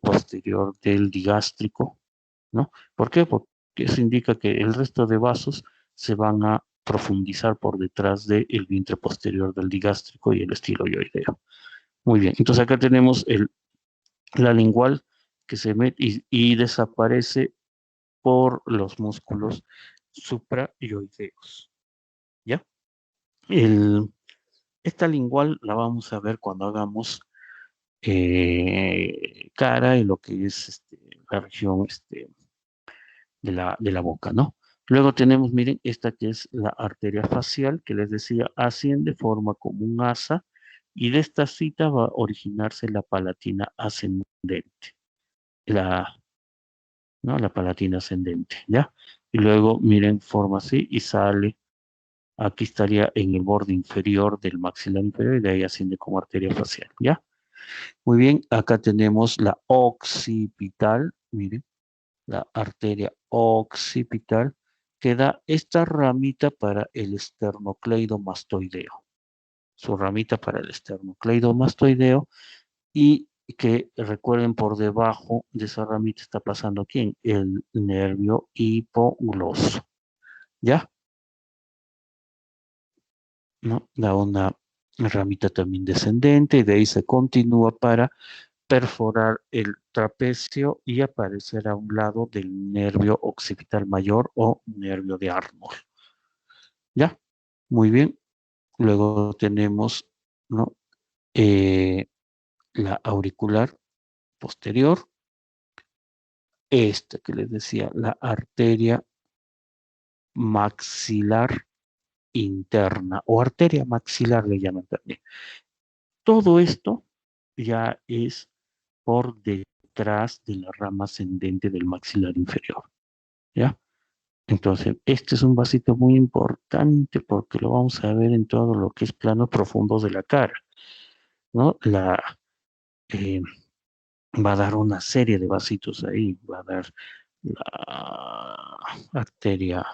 posterior del digástrico, ¿no? ¿Por qué? Porque eso indica que el resto de vasos se van a profundizar por detrás del vientre posterior del digástrico y el estiloioideo. Muy bien, entonces acá tenemos la lingual que se mete y desaparece por los músculos suprayoideos, ¿ya? Esta lingual la vamos a ver cuando hagamos cara y lo que es la región de la boca, ¿no? Luego tenemos, miren, esta que es la arteria facial, que les decía, asciende, forma como un asa, y de esta cita va a originarse la palatina ascendente, la, ¿no? La palatina ascendente, ¿ya? Y luego, miren, forma así y sale, aquí estaría en el borde inferior del maxilar inferior y de ahí asciende como arteria facial, ¿ya? Muy bien, acá tenemos la occipital, miren, la arteria occipital, que da esta ramita para el esternocleidomastoideo. Su ramita para el esternocleidomastoideo y que recuerden por debajo de esa ramita está pasando ¿quién? El nervio hipogloso. ¿Ya? ¿No? Da una ramita también descendente y de ahí se continúa para perforar el trapecio y aparecer a un lado del nervio occipital mayor o nervio de Arnold. ¿Ya? Muy bien. Luego tenemos, ¿no? La auricular posterior. Esta que les decía, la arteria maxilar interna o arteria maxilar le llaman también. Todo esto ya es por detrás de la rama ascendente del maxilar inferior, ¿ya? Entonces, este es un vasito muy importante porque lo vamos a ver en todo lo que es planos profundos de la cara, ¿no? Eh, va a dar una serie de vasitos ahí, va a dar la arteria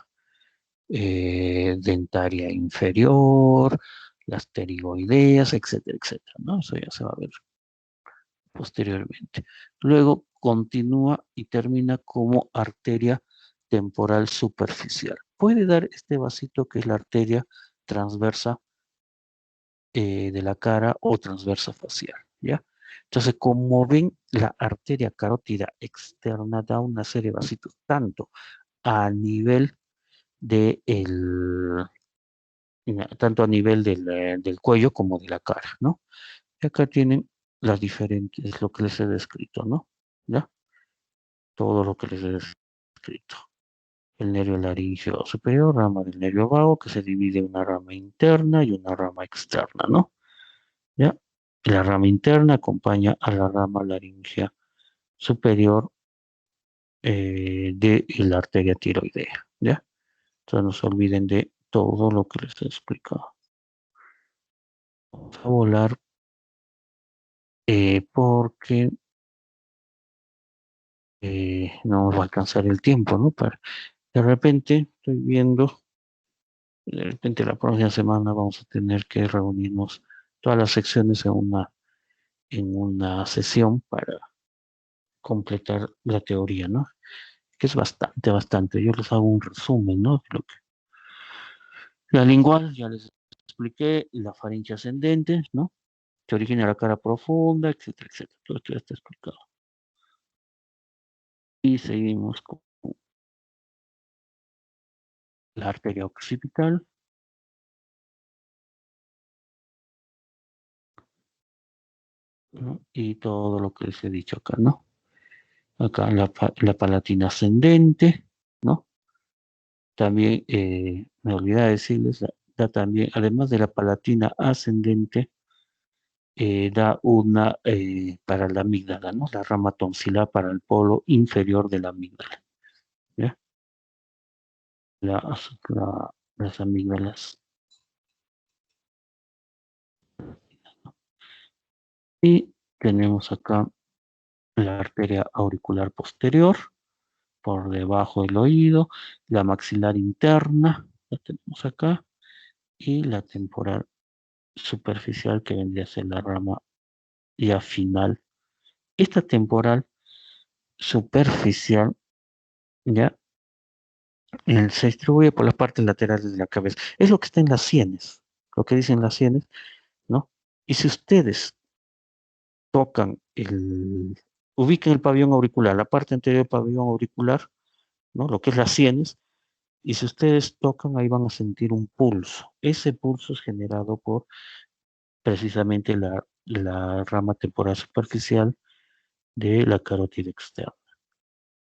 dentaria inferior, las pterigoideas, etcétera, etcétera, ¿no? Eso ya se va a ver posteriormente. Luego continúa y termina como arteria temporal superficial. Puede dar este vasito que es la arteria transversa de la cara o transversa facial, ¿ya? Entonces, como ven, la arteria carótida externa da una serie de vasitos, tanto a nivel de tanto a nivel del cuello como de la cara, ¿no? Y acá tienen las diferentes, lo que les he descrito, ¿no? ¿Ya? Todo lo que les he descrito. El nervio laríngeo superior, rama del nervio vago, que se divide en una rama interna y una rama externa, ¿no? ¿Ya? La rama interna acompaña a la rama laríngea superior de la arteria tiroidea, ¿ya? Entonces no se olviden de todo lo que les he explicado. Vamos a volar porque no nos va a alcanzar el tiempo, ¿no? De repente estoy viendo, de repente la próxima semana vamos a tener que reunirnos todas las secciones en una sesión para completar la teoría, ¿no? Que es bastante, bastante. Yo les hago un resumen, ¿no? La lingual, ya les expliqué, la faringe ascendente, ¿no? Que origina la cara profunda, etcétera, etcétera. Todo esto ya está explicado. Y seguimos con la arteria occipital, ¿no? Y todo lo que les he dicho acá, ¿no? Acá la palatina ascendente, ¿no? También, me olvidé de decirles, da también, además de la palatina ascendente, da una para la amígdala, ¿no? La rama tonsilar para el polo inferior de la amígdala, ¿ya? las amígdalas. Y tenemos acá la arteria auricular posterior, por debajo del oído, la maxilar interna, la tenemos acá, y la temporal superficial, que vendría a ser la rama ya final. Esta temporal superficial ya se distribuye por las partes laterales de la cabeza. Es lo que está en las sienes, lo que dicen las sienes, ¿no? Y si ustedes tocan ubiquen el pabellón auricular, la parte anterior del pabellón auricular, ¿no? Lo que es las sienes, y si ustedes tocan, ahí van a sentir un pulso. Ese pulso es generado por precisamente la rama temporal superficial de la carótida externa,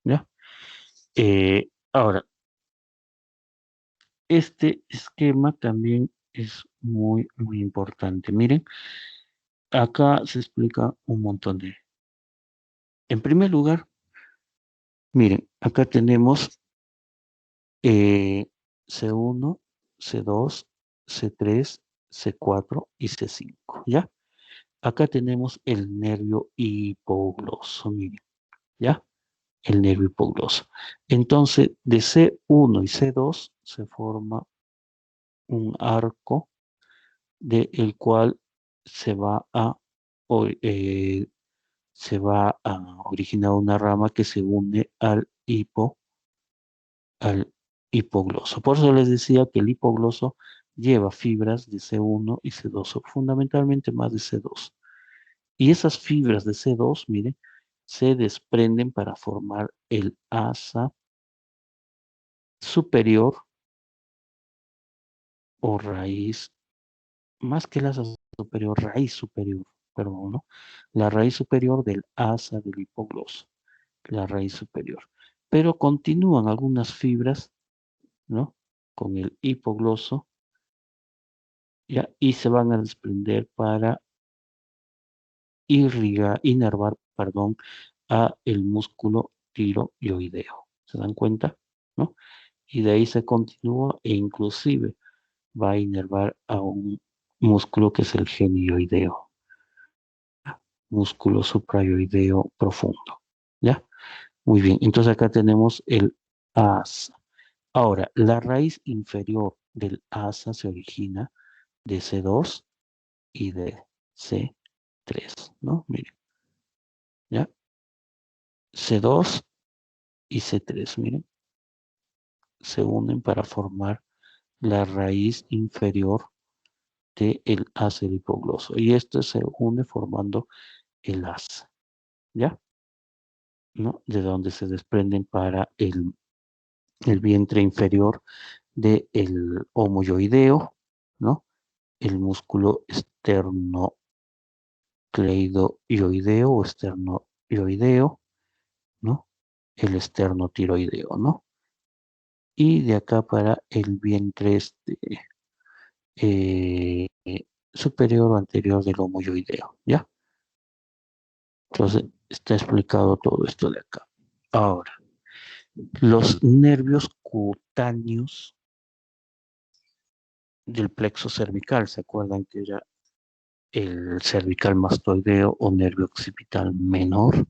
¿ya? Ahora, este esquema también es muy, muy importante. Miren, acá se explica un montón de... En primer lugar, miren, acá tenemos C1, C2, C3, C4 y C5, ¿ya? Acá tenemos el nervio hipogloso, miren, ¿ya? El nervio hipogloso. Entonces, de C1 y C2 se forma un arco del cual se va a, se va a originar una rama que se une al hipogloso. Por eso les decía que el hipogloso lleva fibras de C1 y C2, o fundamentalmente más de C2. Y esas fibras de C2, miren, se desprenden para formar el asa superior o raíz, más que el asa superior, raíz superior, perdón, ¿no? La raíz superior del asa del hipogloso, la raíz superior. Pero continúan algunas fibras, ¿no? Con el hipogloso, ¿ya? Y se van a desprender para inervar, perdón, a el músculo tiroideo. ¿Se dan cuenta? ¿No? Y de ahí se continúa e inclusive va a inervar a un músculo que es el genioideo, músculo suprayoideo profundo. ¿Ya? Muy bien, entonces acá tenemos el asa. Ahora, la raíz inferior del asa se origina de C2 y de C3, ¿no? Miren, ¿ya? C2 y C3, miren, se unen para formar la raíz inferior del asa del hipogloso. Y esto se une formando el asa, ¿ya? ¿No? De donde se desprenden para el vientre inferior del homoyoideo, ¿no? El músculo esternocleidoideo o esternoioideo, ¿no? El esternotiroideo, ¿no? Y de acá para el vientre eh, superior o anterior del homoyoideo, ¿ya? Entonces, está explicado todo esto de acá. Ahora, los nervios cutáneos del plexo cervical, ¿se acuerdan que era el cervical mastoideo o nervio occipital menor,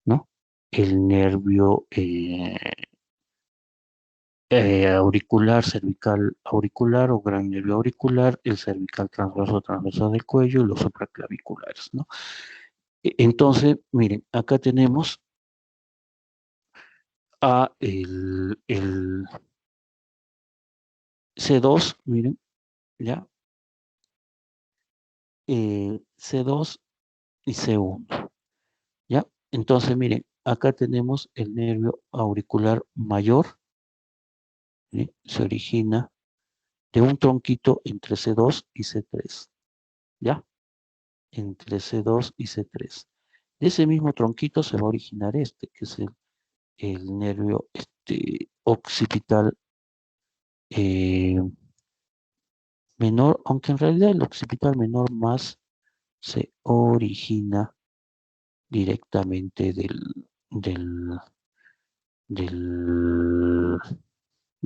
¿no? El nervio auricular, cervical auricular o gran nervio auricular, el cervical transversal del cuello y los supraclaviculares, ¿no? Entonces, miren, acá tenemos a el C2, miren, ¿ya? C2 y C1, ¿ya? Entonces, miren, acá tenemos el nervio auricular mayor, ¿sí? Se origina de un tronquito entre C2 y C3, ¿ya? Entre C2 y C3. De ese mismo tronquito se va a originar este, que es el nervio occipital menor, aunque en realidad el occipital menor más se origina directamente del,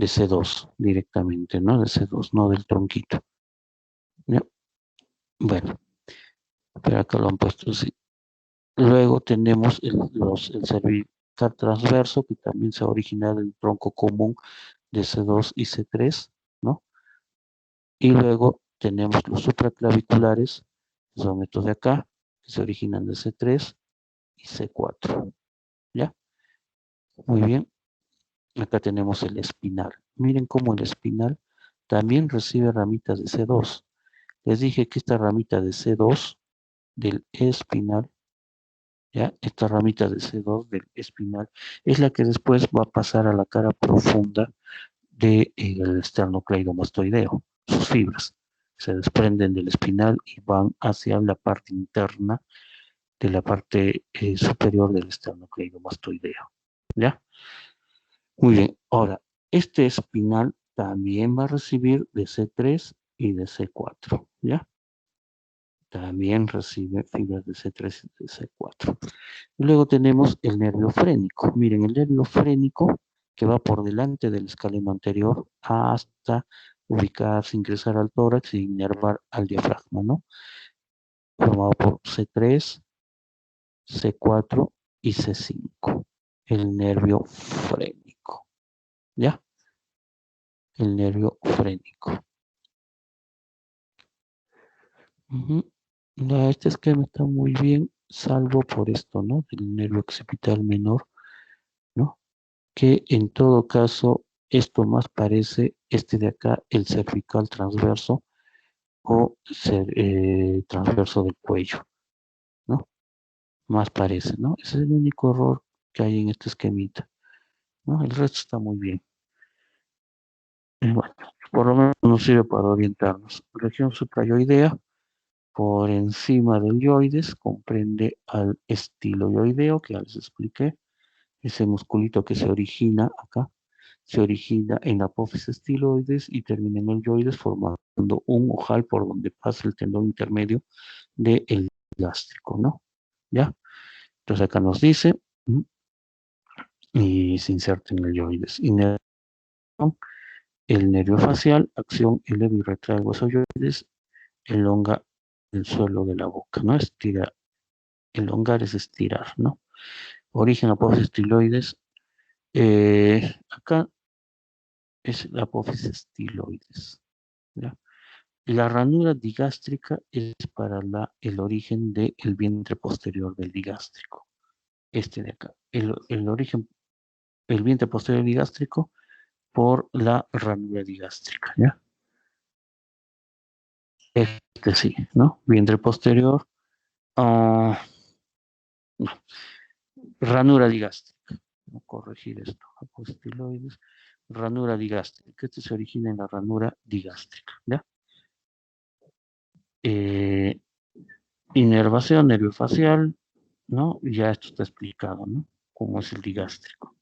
de C2 directamente, ¿no? De C2, no del tronquito. ¿Ya? Bueno, pero acá lo han puesto así. Luego tenemos el cervical transverso, que también se origina del tronco común de C2 y C3, ¿no? Y luego tenemos los supraclaviculares, que son estos de acá, que se originan de C3 y C4, ¿ya? Muy bien. Acá tenemos el espinal. Miren cómo el espinal también recibe ramitas de C2. Les dije que esta ramita de C2 del espinal, ¿ya? Esta ramita de C2 del espinal es la que después va a pasar a la cara profunda del esternocleidomastoideo. Sus fibras se desprenden del espinal y van hacia la parte interna de la parte superior del esternocleidomastoideo, ¿ya? Muy bien, ahora, este espinal también va a recibir de C3 y de C4, ¿ya? También recibe fibras de C3 y de C4. Y luego tenemos el nervio frénico. Miren, el nervio frénico que va por delante del escaleno anterior hasta ubicarse, ingresar al tórax y inervar al diafragma, ¿no? Formado por C3, C4 y C5. El nervio frénico, ¿ya? El nervio frénico. Este esquema está muy bien, salvo por esto, ¿no? Del nervio occipital menor, ¿no? Que en todo caso, esto más parece, este de acá, el cervical transverso o transverso del cuello, ¿no? Más parece, ¿no? Ese es el único error que hay en este esquemita, ¿no? El resto está muy bien. Bueno, por lo menos nos sirve para orientarnos. Región suprayoidea, por encima del yoides, comprende al estiloyoideo, que ya les expliqué, ese musculito que se origina acá, se origina en la apófisis estiloides y termina en el yoides formando un ojal por donde pasa el tendón intermedio del gástrico, ¿no? ¿Ya? Entonces acá nos dice, y se inserta en el yoides. Inervación, el nervio facial, acción eleva y retrae el hueso yoides, elonga el suelo de la boca, ¿no? Estira, elongar es estirar, ¿no? Origen apófisis estiloides, acá es la apófisis estiloides, ¿ya? La ranura digástrica es para el origen del vientre posterior del digástrico, este de acá. El origen, el vientre posterior digástrico por la ranura digástrica, ¿ya? Este sí, ¿no? Vientre posterior, no, ranura digástrica. Voy a corregir esto, apostiloides, ranura digástrica. Este se origina en la ranura digástrica, ¿ya? Inervación nervio facial, ¿no? Ya esto está explicado, ¿no? Cómo es el digástrico.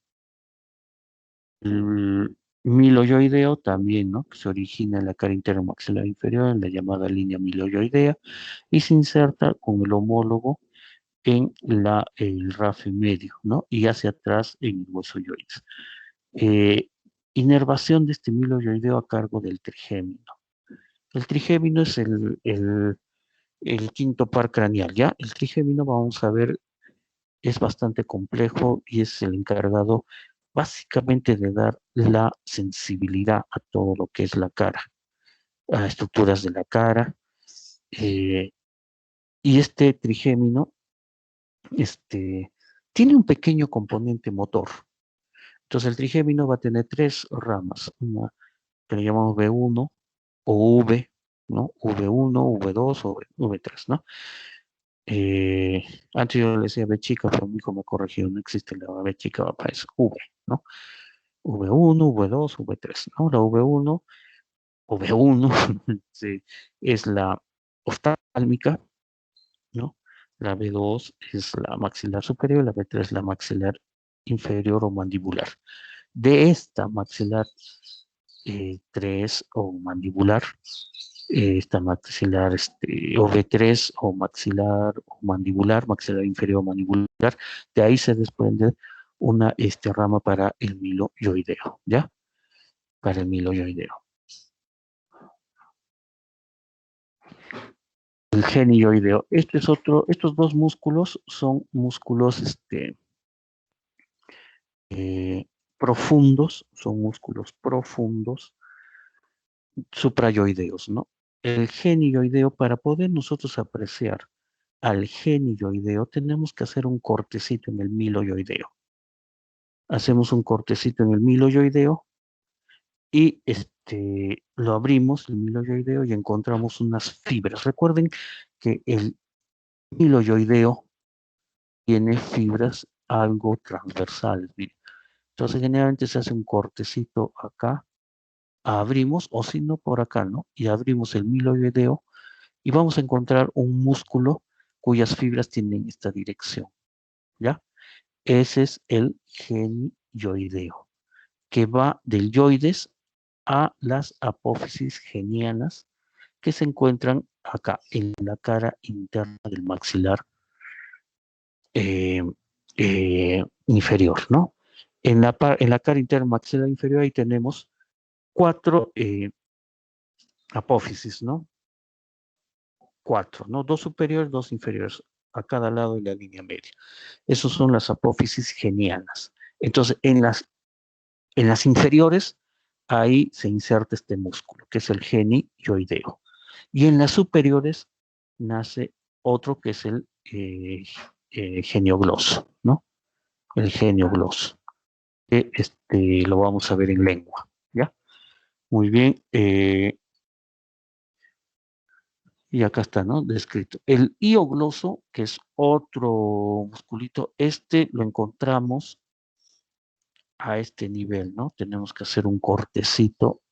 El miloyoideo también, ¿no? Que se origina en la cara interna maxilar inferior, en la llamada línea miloyoidea, y se inserta con el homólogo en el rafe medio, ¿no? Y hacia atrás en el hueso yoides. Inervación de este miloyoideo a cargo del trigémino. El trigémino es el quinto par craneal, ¿ya? El trigémino, vamos a ver, es bastante complejo y es el encargado básicamente de dar la sensibilidad a todo lo que es la cara, a estructuras de la cara. Y este trigémino tiene un pequeño componente motor. Entonces el trigémino va a tener tres ramas, una que le llamamos V1 o V, ¿no? V1, V2 o V3, ¿no? Antes yo le decía B chica, pero mi hijo me corrigió, no existe la B chica, va para eso, V, ¿no? V1, V2, V3, ¿no? La V1 o V1 sí, es la oftálmica, ¿no? La B2 es la maxilar superior, la B3 la maxilar inferior o mandibular. De esta maxilar 3 o mandibular, esta maxilar o B3 o maxilar o mandibular, maxilar inferior o mandibular, de ahí se desprende una rama para el miloyoideo, ¿ya? para el miloioideo. El genioideo. Estos dos músculos son músculos profundos, son músculos profundos, suprayoideos, ¿no? El genioideo, para poder nosotros apreciar al genioideo, tenemos que hacer un cortecito en el miloioideo. Hacemos un cortecito en el miloioideo y lo abrimos, el miloioideo, y encontramos unas fibras. Recuerden que el miloioideo tiene fibras algo transversales. Miren. Entonces, generalmente se hace un cortecito acá, abrimos, o si no, por acá, ¿no? Y abrimos el miloioideo y vamos a encontrar un músculo cuyas fibras tienen esta dirección, ¿ya? Ese es el genioideo, que va del yoides a las apófisis genianas que se encuentran acá, en la cara interna del maxilar inferior, ¿no? En la cara interna maxilar inferior ahí tenemos 4 apófisis, ¿no? 4, ¿no? 2 superiores, 2 inferiores, a cada lado de la línea media. Esas son las apófisis genianas. Entonces, en las inferiores, ahí se inserta este músculo, que es el genioideo. Y en las superiores nace otro que es el geniogloso, ¿no? El geniogloso. Que lo vamos a ver en lengua, ¿ya? Muy bien. Y acá está, ¿no? Descrito. El hiogloso, que es otro musculito, lo encontramos a este nivel, ¿no? Tenemos que hacer un cortecito.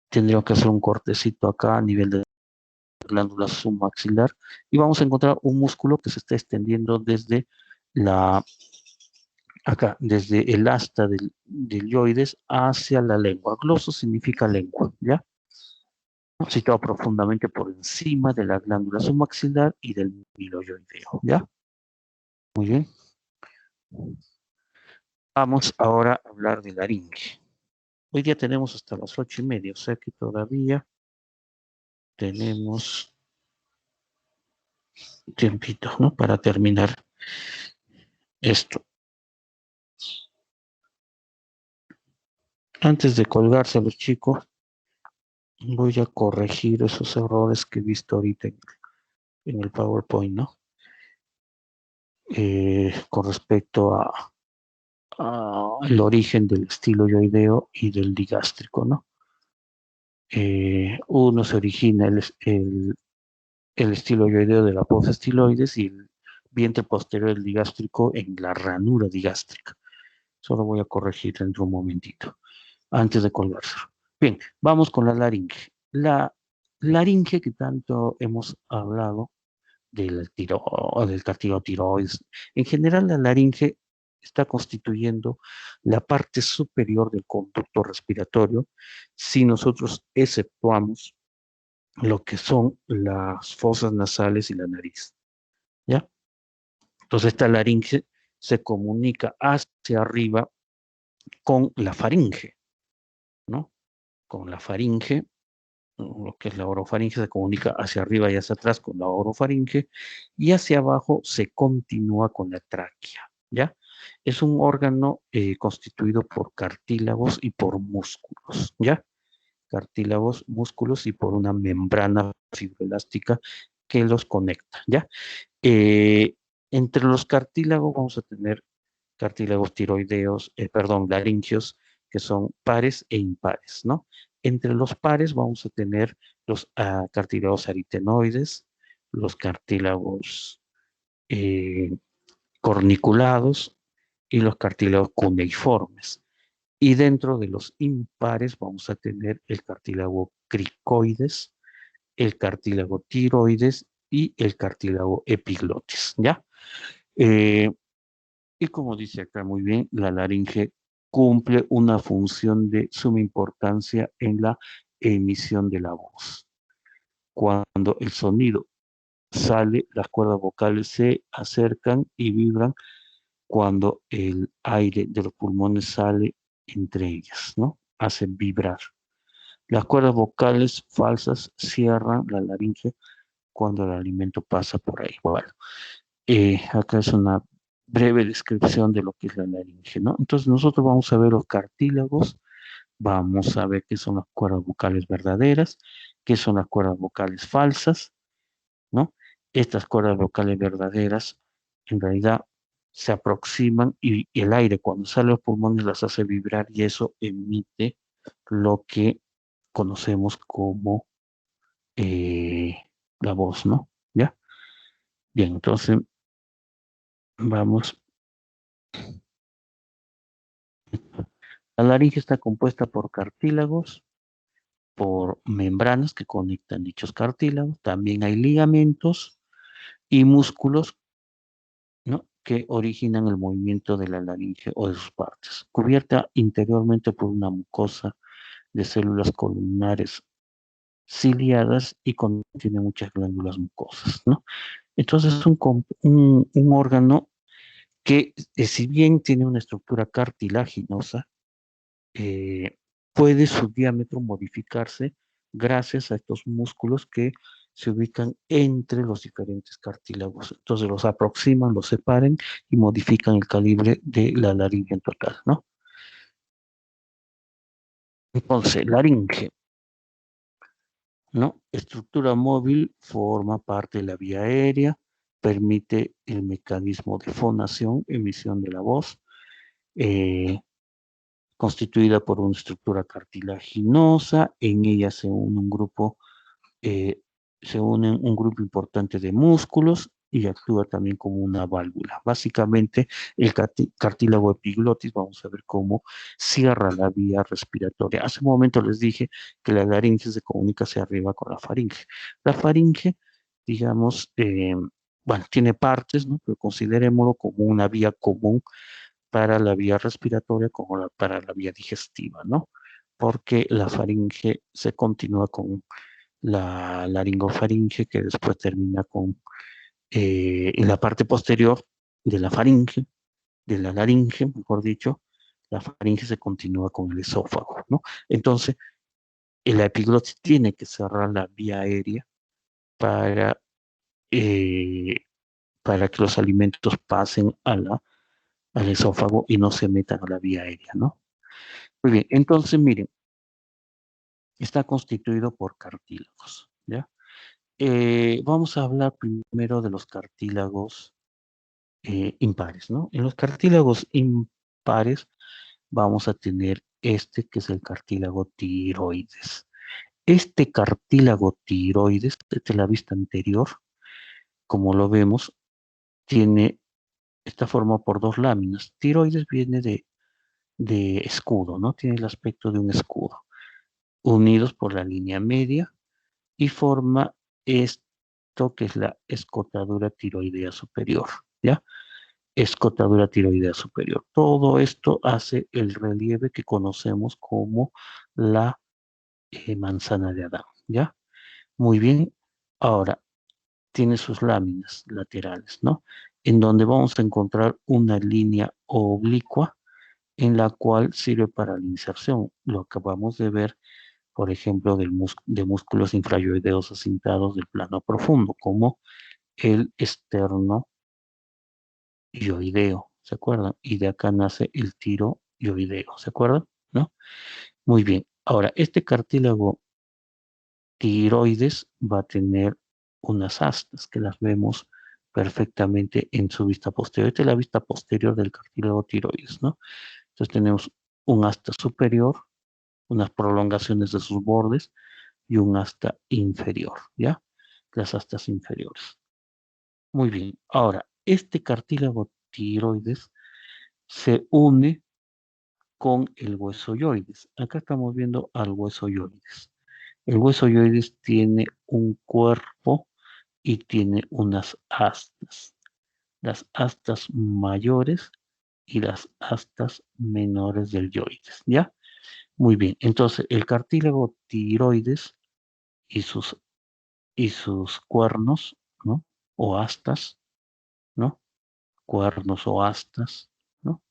Tendríamos que hacer un cortecito acá a nivel de la glándula submaxilar. Y vamos a encontrar un músculo que se está extendiendo desde acá, desde el asta del yoides hacia la lengua. Gloso significa lengua, ¿ya? Situado profundamente por encima de la glándula submaxilar y del miloioideo, ¿ya? Muy bien. Vamos ahora a hablar de laringe. Hoy día tenemos hasta las 8:30, o sea que todavía tenemos tiempito, ¿no? Para terminar esto. Antes de colgarse a los chicos, voy a corregir esos errores que he visto ahorita en el PowerPoint, ¿no? Con respecto al origen del estiloioideo y del digástrico, ¿no? Uno se origina el estiloioideo de la apófisis estiloides y el vientre posterior del digástrico en la ranura digástrica. Solo voy a corregir dentro de un momentito, antes de colgárselo. Bien, vamos con la laringe. La laringe que tanto hemos hablado del cartílago tiroides. En general, la laringe está constituyendo la parte superior del conducto respiratorio si nosotros exceptuamos lo que son las fosas nasales y la nariz, ¿ya? Entonces esta laringe se comunica hacia arriba con la faringe, ¿no? Con la faringe, lo que es la orofaringe se comunica hacia arriba y hacia atrás con la orofaringe, y hacia abajo se continúa con la tráquea, ¿ya? Es un órgano constituido por cartílagos y por músculos, ¿ya? Cartílagos, músculos y por una membrana fibroelástica que los conecta, ¿ya? Entre los cartílagos vamos a tener cartílagos tiroideos, laringios, que son pares e impares, ¿no? Entre los pares vamos a tener los cartílagos aritenoides, los cartílagos corniculados y los cartílagos cuneiformes. Y dentro de los impares vamos a tener el cartílago cricoides, el cartílago tiroides y el cartílago epiglotis, ¿ya? Y como dice acá muy bien, la laringe cumple una función de suma importancia en la emisión de la voz. Cuando el sonido sale, las cuerdas vocales se acercan y vibran cuando el aire de los pulmones sale entre ellas, ¿no? hacen vibrar. Las cuerdas vocales falsas cierran la laringe cuando el alimento pasa por ahí. Bueno, acá es una breve descripción de lo que es la laringe, ¿no? Entonces nosotros vamos a ver los cartílagos, vamos a ver qué son las cuerdas vocales verdaderas, qué son las cuerdas vocales falsas, ¿no? Estas cuerdas vocales verdaderas en realidad se aproximan y el aire cuando sale de los pulmones las hace vibrar y eso emite lo que conocemos como la voz, ¿no? ¿Ya? Bien, entonces vamos. La laringe está compuesta por cartílagos, por membranas que conectan dichos cartílagos, también hay ligamentos y músculos, ¿no?, que originan el movimiento de la laringe o de sus partes, cubierta interiormente por una mucosa de células columnares ciliadas y contiene muchas glándulas mucosas, ¿no? Entonces es un órgano que, si bien tiene una estructura cartilaginosa, eh, puede su diámetro modificarse gracias a estos músculos que se ubican entre los diferentes cartílagos. Entonces los aproximan, los separan y modifican el calibre de la laringe en total, ¿no? Entonces, laringe, ¿no? Estructura móvil, forma parte de la vía aérea, permite el mecanismo de fonación, emisión de la voz, eh, constituida por una estructura cartilaginosa. En ella eh, se unen un grupo importante de músculos y actúa también como una válvula. Básicamente, el cartílago epiglotis, vamos a ver cómo cierra la vía respiratoria. Hace un momento les dije que la laringe se comunica hacia arriba con la faringe. La faringe, digamos, bueno, tiene partes, ¿no? Pero considerémoslo como una vía común para la vía respiratoria como para la vía digestiva, ¿no? Porque la faringe se continúa con la laringofaringe, que después termina con en la parte posterior de la faringe, de la laringe, mejor dicho, la faringe se continúa con el esófago, ¿no? Entonces, la epiglotis tiene que cerrar la vía aérea para, eh, para que los alimentos pasen al esófago y no se metan a la vía aérea, ¿no? Muy bien, entonces miren, está constituido por cartílagos, ¿ya? Vamos a hablar primero de los cartílagos impares, ¿no? En los cartílagos impares vamos a tener este que es el cartílago tiroides. Este cartílago tiroides, desde la vista anterior, como lo vemos, está formado por dos láminas. Tiroides viene de escudo, ¿no? Tiene el aspecto de un escudo, unidos por la línea media y forma esto que es la escotadura tiroidea superior, ¿ya? Escotadura tiroidea superior. Todo esto hace el relieve que conocemos como la manzana de Adán, ¿ya? Muy bien. Ahora, tiene sus láminas laterales, ¿no? En donde vamos a encontrar una línea oblicua en la cual sirve para la inserción. Lo acabamos de ver, por ejemplo, de músculos infrayoideos acintados del plano profundo, como el esterno yoideo, ¿se acuerdan? Y de acá nace el tiroyoideo, ¿se acuerdan? ¿No? Muy bien. Ahora, este cartílago tiroides va a tener unas astas que las vemos perfectamente en su vista posterior. Esta es la vista posterior del cartílago tiroides, ¿no? Entonces tenemos un asta superior, unas prolongaciones de sus bordes y un asta inferior, ¿ya? Las astas inferiores. Muy bien. Ahora, este cartílago tiroides se une con el hueso yoides. Acá estamos viendo al hueso yoides. El hueso yoides tiene un cuerpo y tiene unas astas. Las astas mayores y las astas menores del yoides, ¿ya? Muy bien. Entonces, el cartílago tiroides y sus cuernos, ¿no? O astas, ¿no? Cuernos o astas, ¿no?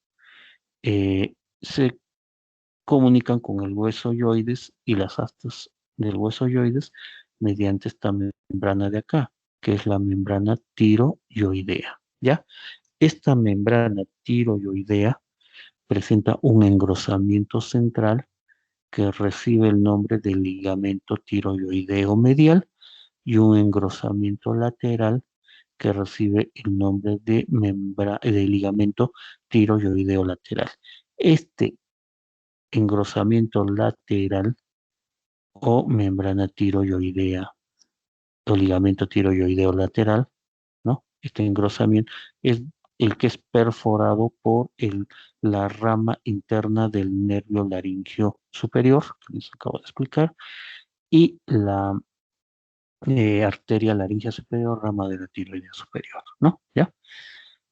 Se comunican con el hueso yoides y las astas del hueso yoides mediante esta membrana de acá, que es la membrana tiroyoidea, ¿ya? Esta membrana tiroyoidea presenta un engrosamiento central que recibe el nombre de ligamento tiroyoideo medial y un engrosamiento lateral que recibe el nombre de ligamento tiroyoideo lateral. Este engrosamiento lateral o membrana tiroyoidea o ligamento tiroyoideo lateral, ¿no? Este engrosamiento es el que es perforado por la rama interna del nervio laringio superior, que les acabo de explicar, y la arteria laringea superior, rama de la tiroidea superior, ¿no? ¿Ya?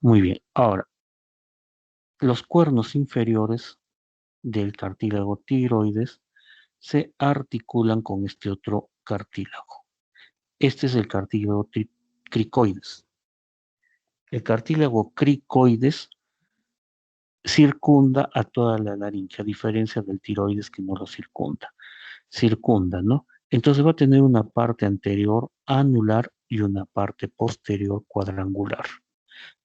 Muy bien. Ahora, los cuernos inferiores del cartílago tiroides se articulan con este otro cartílago. Este es el cartílago cricoides. El cartílago cricoides circunda a toda la laringe, a diferencia del tiroides que no lo circunda. Circunda, ¿no? Entonces va a tener una parte anterior anular y una parte posterior cuadrangular.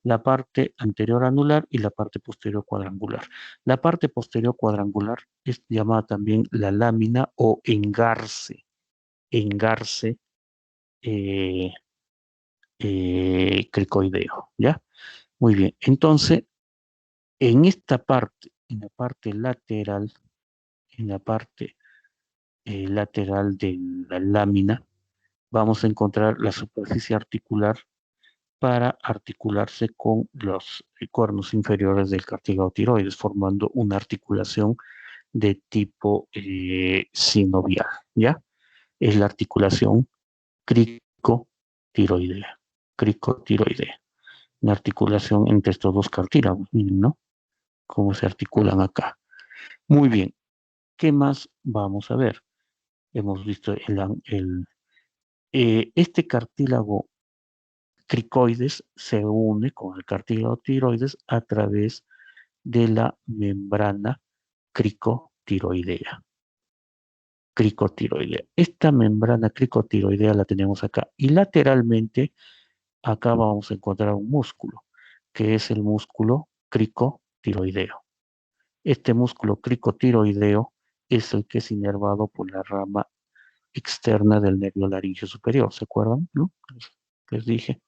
La parte anterior anular y la parte posterior cuadrangular. La parte posterior cuadrangular es llamada también la lámina o engarce. Engarce cricoideo, ¿ya? Muy bien, entonces, en esta parte, en la parte lateral, en la parte lateral de la lámina, vamos a encontrar la superficie articular para articularse con los cuernos inferiores del cartílago tiroides, formando una articulación de tipo sinovial, ¿ya? Es la articulación cricotiroidea, cricotiroidea. Una articulación entre estos dos cartílagos, miren, ¿no? Cómo se articulan acá. Muy bien, ¿qué más vamos a ver? Hemos visto este cartílago cricoides se une con el cartílago tiroides a través de la membrana cricotiroidea. Cricotiroidea. Esta membrana cricotiroidea la tenemos acá y lateralmente acá vamos a encontrar un músculo que es el músculo cricotiroideo. Este músculo cricotiroideo es el que es inervado por la rama externa del nervio laringio superior, ¿se acuerdan? ¿No? Les dije,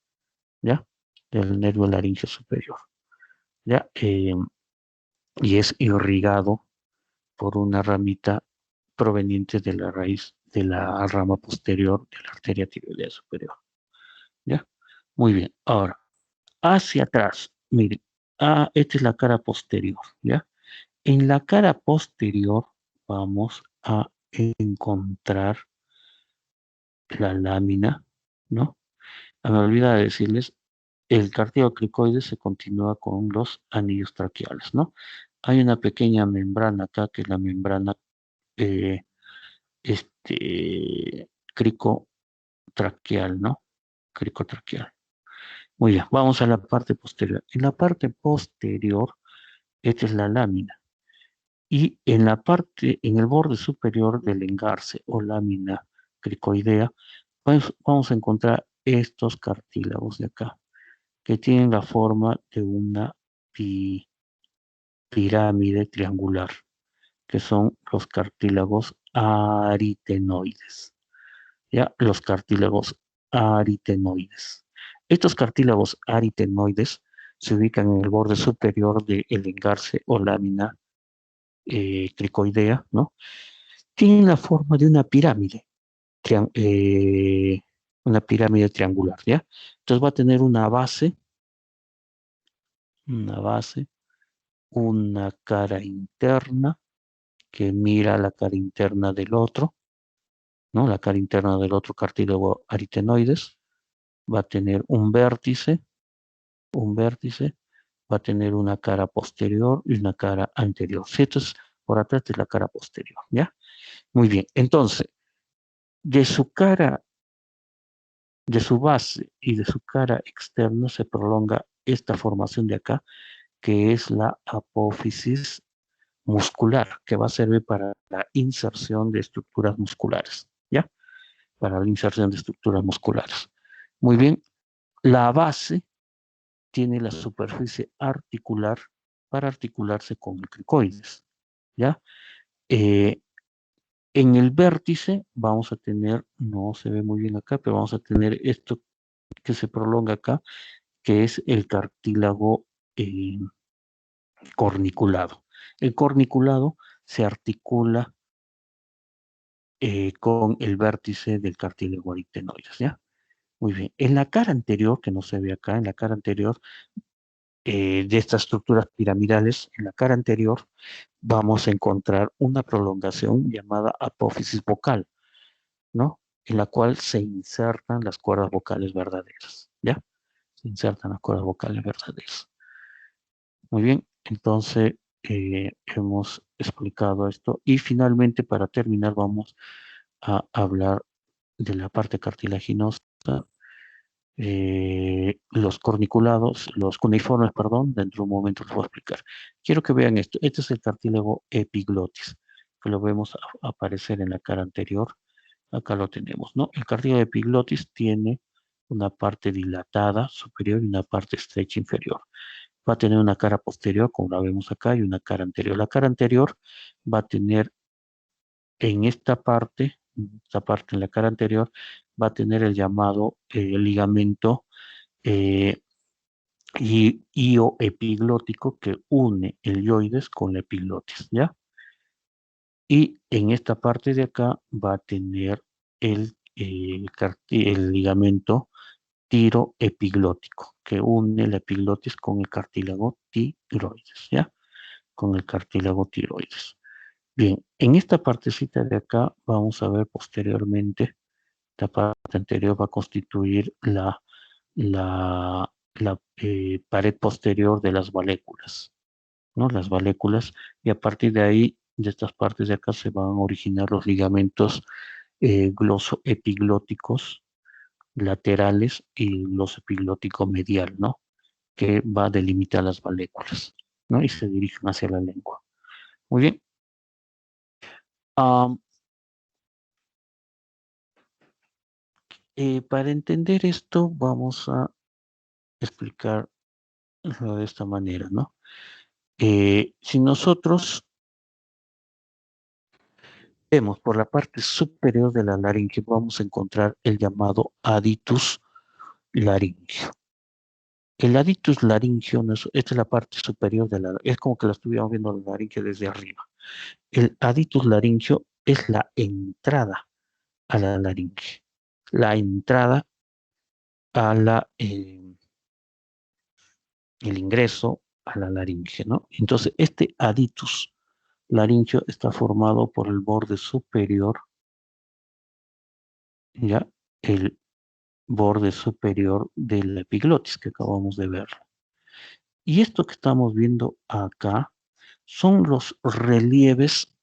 ¿ya? Del nervio laringio superior, ¿ya? Y es irrigado por una ramita proveniente de la raíz de la rama posterior de la arteria tiroidea superior, ¿ya? Muy bien, ahora, hacia atrás, miren, esta es la cara posterior, ¿ya? En la cara posterior vamos a encontrar la lámina, ¿no? Me olvidé de decirles, el cartílago cricoides se continúa con los anillos traqueales, ¿no? Hay una pequeña membrana acá, que es la membrana eh, cricotraqueal, ¿no? Cricotraqueal. Muy bien, vamos a la parte posterior. En la parte posterior, esta es la lámina. Y en la parte, en el borde superior del engarce o lámina cricoidea, vamos a encontrar estos cartílagos de acá, que tienen la forma de una pirámide triangular, que son los cartílagos aritenoides. ¿Ya? Los cartílagos aritenoides. Estos cartílagos aritenoides se ubican en el borde superior del engarce o lámina cricoidea, ¿no? Tienen la forma de una pirámide triangular, ¿ya? Entonces va a tener una base, una cara interna que mira la cara interna del otro, ¿no? La cara interna del otro cartílago aritenoides. Va a tener un vértice, va a tener una cara posterior y una cara anterior. Si esto es por atrás de la cara posterior, ¿ya? Muy bien, entonces, de su base y de su cara externa se prolonga esta formación de acá, que es la apófisis muscular, que va a servir para la inserción de estructuras musculares, ¿ya? Para la inserción de estructuras musculares. Muy bien, la base tiene la superficie articular para articularse con el cricoides, ¿ya? En el vértice vamos a tener, no se ve muy bien acá, pero vamos a tener esto que se prolonga acá, que es el cartílago corniculado. El corniculado se articula con el vértice del cartílago aritenoides, ¿ya? Muy bien. En la cara anterior, que no se ve acá, en la cara anterior de estas estructuras piramidales, en la cara anterior vamos a encontrar una prolongación llamada apófisis vocal, ¿no? En la cual se insertan las cuerdas vocales verdaderas, ¿ya? Se insertan las cuerdas vocales verdaderas. Muy bien, entonces hemos explicado esto y finalmente para terminar vamos a hablar de la parte cartilaginosa, los corniculados, los cuneiformes, perdón, dentro de un momento les voy a explicar. Quiero que vean esto. Este es el cartílago epiglotis, que lo vemos aparecer en la cara anterior. Acá lo tenemos, ¿no? El cartílago epiglotis tiene una parte dilatada superior y una parte estrecha inferior. Va a tener una cara posterior, como la vemos acá, y una cara anterior. La cara anterior va a tener en esta parte en la cara anterior, va a tener el llamado ligamento ioepiglótico que une el ioides con la epiglotis, ¿ya? Y en esta parte de acá va a tener el ligamento tiroepiglótico que une la epiglotis con el cartílago tiroides, ¿ya? Con el cartílago tiroides. Bien, en esta partecita de acá vamos a ver posteriormente, la parte anterior va a constituir la pared posterior de las valéculas, ¿no? Las valéculas, y a partir de ahí, de estas partes de acá, se van a originar los ligamentos glosoepiglóticos laterales y glosoepiglótico medial, ¿no? Que va a delimitar las valéculas, ¿no? Y se dirigen hacia la lengua. Muy bien. Para entender esto, vamos a explicarlo de esta manera, ¿no? Si nosotros vemos por la parte superior de la laringe, vamos a encontrar el llamado aditus laringio. El aditus laringio, esta es la parte superior de la, es como que la estuviéramos viendo la laringe desde arriba. El aditus laringio es la entrada a la laringe, la entrada a el ingreso a la laringe, ¿no? Entonces, este aditus laringio está formado por el borde superior, ¿ya? El borde superior de la epiglotis que acabamos de ver. Y esto que estamos viendo acá son los relieves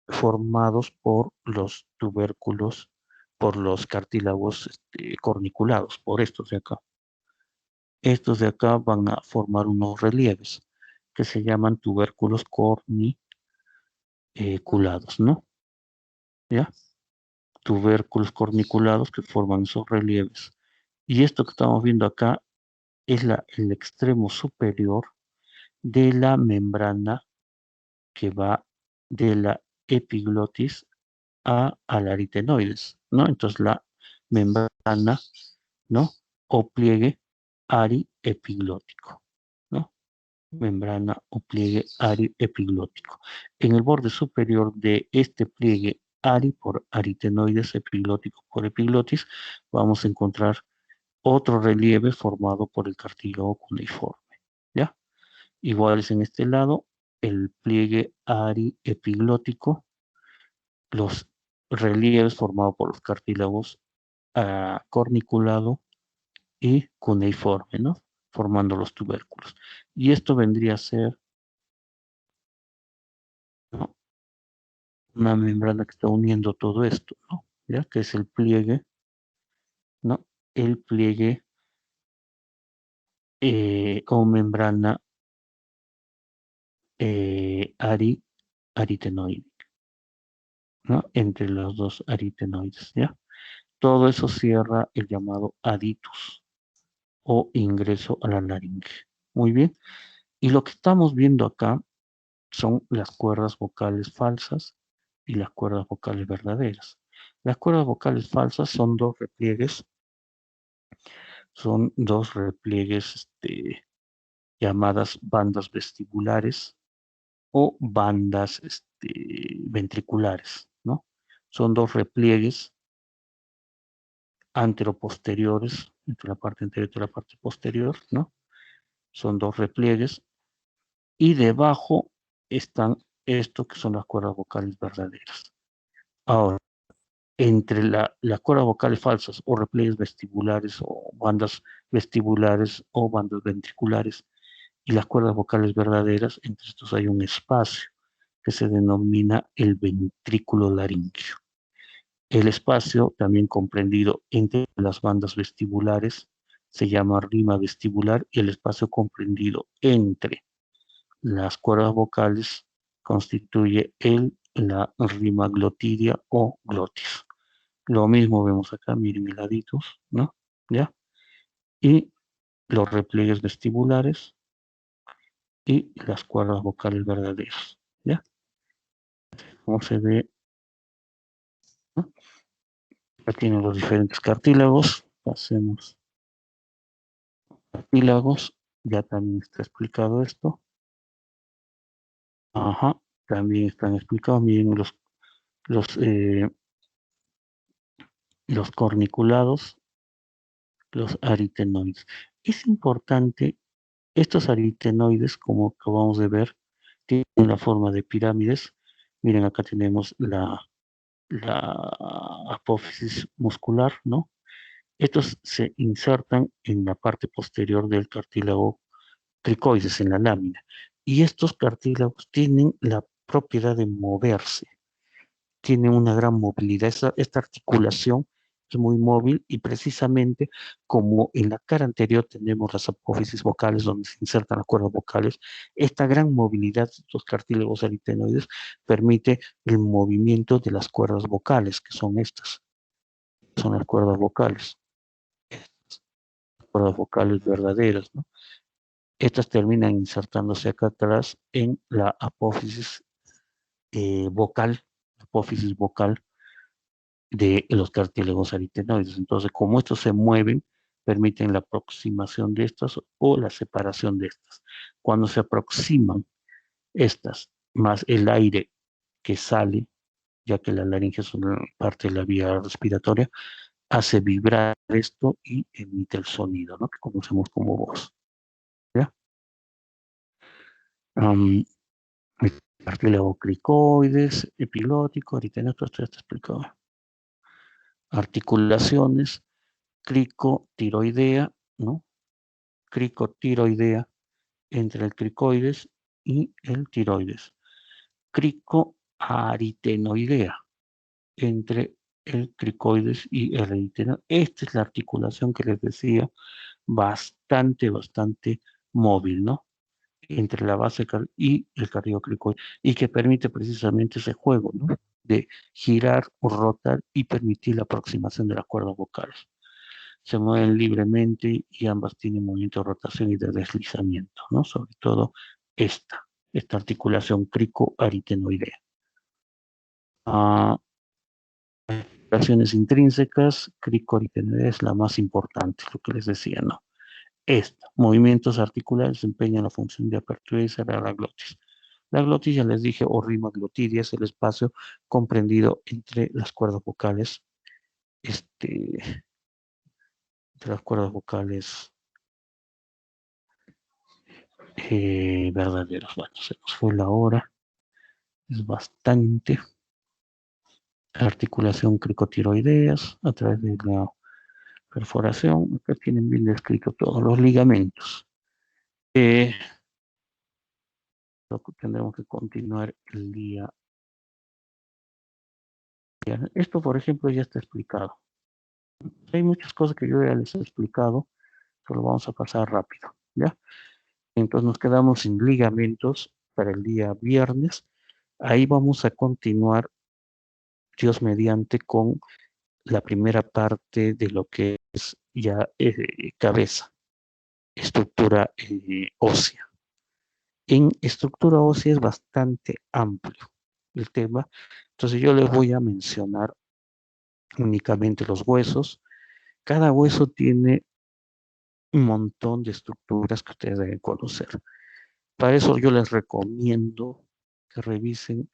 formados por los tubérculos, por los cartílagos corniculados, por estos de acá. Estos de acá van a formar unos relieves que se llaman tubérculos corniculados, ¿no? ¿Ya? Tubérculos corniculados que forman esos relieves. Y esto que estamos viendo acá es el extremo superior de la membrana que va de la epiglotis al aritenoides, ¿no? Entonces la membrana, ¿no? O pliegue ariepiglótico, ¿no? Membrana o pliegue ariepiglótico. En el borde superior de este pliegue por aritenoides, epiglótico por epiglotis, vamos a encontrar otro relieve formado por el cartílago cuneiforme, ¿ya? Igual es en este lado, el pliegue ariepiglótico, los relieves formados por los cartílagos corniculado y cuneiforme, ¿no? Formando los tubérculos. Y esto vendría a ser, ¿no? Una membrana que está uniendo todo esto, ¿no? ¿Ya? Que es el pliegue, ¿no? El pliegue o membrana aritenoide, ¿no? Entre los dos aritenoides, ¿ya? Todo eso cierra el llamado aditus o ingreso a la laringe. Muy bien. Y lo que estamos viendo acá son las cuerdas vocales falsas y las cuerdas vocales verdaderas. Las cuerdas vocales falsas son dos repliegues llamadas bandas vestibulares o bandas ventriculares, ¿no? Son dos repliegues anteroposteriores, entre la parte anterior y la parte posterior, ¿no? Son dos repliegues y debajo están esto que son las cuerdas vocales verdaderas. Ahora, entre las cuerdas vocales falsas o repliegues vestibulares o bandas vestibulares o bandas ventriculares y las cuerdas vocales verdaderas, entre estos hay un espacio que se denomina el ventrículo laríngeo. El espacio, también comprendido entre las bandas vestibulares, se llama rima vestibular y el espacio comprendido entre las cuerdas vocales constituye la rima glotidia o glotis. Lo mismo vemos acá, miren heladitos, ¿no? ¿Ya? Y los repliegues vestibulares y las cuerdas vocales verdaderas, ¿ya? Como se ve, ¿no? Aquí tienen los diferentes cartílagos. Pasemos cartílagos. Ya también está explicado esto. Ajá, también están explicados. Miren los corniculados, los aritenoides. Es importante, estos aritenoides, como acabamos de ver, tienen la forma de pirámides. Miren, acá tenemos la apófisis muscular, ¿no? Estos se insertan en la parte posterior del cartílago cricoides, en la lámina. Y estos cartílagos tienen la propiedad de moverse, tienen una gran movilidad. Esta articulación es muy móvil y precisamente como en la cara anterior tenemos las apófisis vocales donde se insertan las cuerdas vocales, esta gran movilidad de los cartílagos aritenoides permite el movimiento de las cuerdas vocales, que son estas, son las cuerdas vocales verdaderas, ¿no? Estas terminan insertándose acá atrás en la apófisis vocal de los cartílagos aritenoides. Entonces, como estos se mueven, permiten la aproximación de estas o la separación de estas. Cuando se aproximan estas, más el aire que sale, ya que la laringe es una parte de la vía respiratoria, hace vibrar esto y emite el sonido, ¿no? Que conocemos como voz. ¿Ya? Cartílago cricoides, epilótico, aritenoide, todo esto ya está explicado. Articulaciones, cricotiroidea, ¿no? Cricotiroidea entre el cricoides y el tiroides. Cricoaritenoidea entre el cricoides y el aritenoide. Esta es la articulación que les decía, bastante móvil, ¿no? Entre la base y el cartílago cricoide, y que permite precisamente ese juego, ¿no? De girar o rotar y permitir la aproximación de las cuerdas vocales. Se mueven libremente y ambas tienen movimiento de rotación y de deslizamiento, ¿no? Sobre todo esta articulación cricoaritenoidea. Articulaciones intrínsecas, cricoaritenoidea es la más importante, lo que les decía, ¿no? Movimientos articulares desempeñan la función de apertura y cerrar la glotis. La glotis, ya les dije, o rima glotidia, es el espacio comprendido entre las cuerdas vocales, entre las cuerdas vocales verdaderas. Bueno, se nos fue la hora, es bastante. Articulación cricotiroideas a través de la perforación. Acá tienen bien descrito todos los ligamentos. Tendremos que continuar el día. Esto, por ejemplo, ya está explicado. Hay muchas cosas que yo ya les he explicado, pero vamos a pasar rápido, ¿ya? Entonces nos quedamos sin ligamentos para el día viernes. Ahí vamos a continuar, Dios mediante, con la primera parte de lo que es ya cabeza, estructura ósea. En estructura ósea es bastante amplio el tema, entonces yo les voy a mencionar únicamente los huesos. Cada hueso tiene un montón de estructuras que ustedes deben conocer. Para eso yo les recomiendo que revisen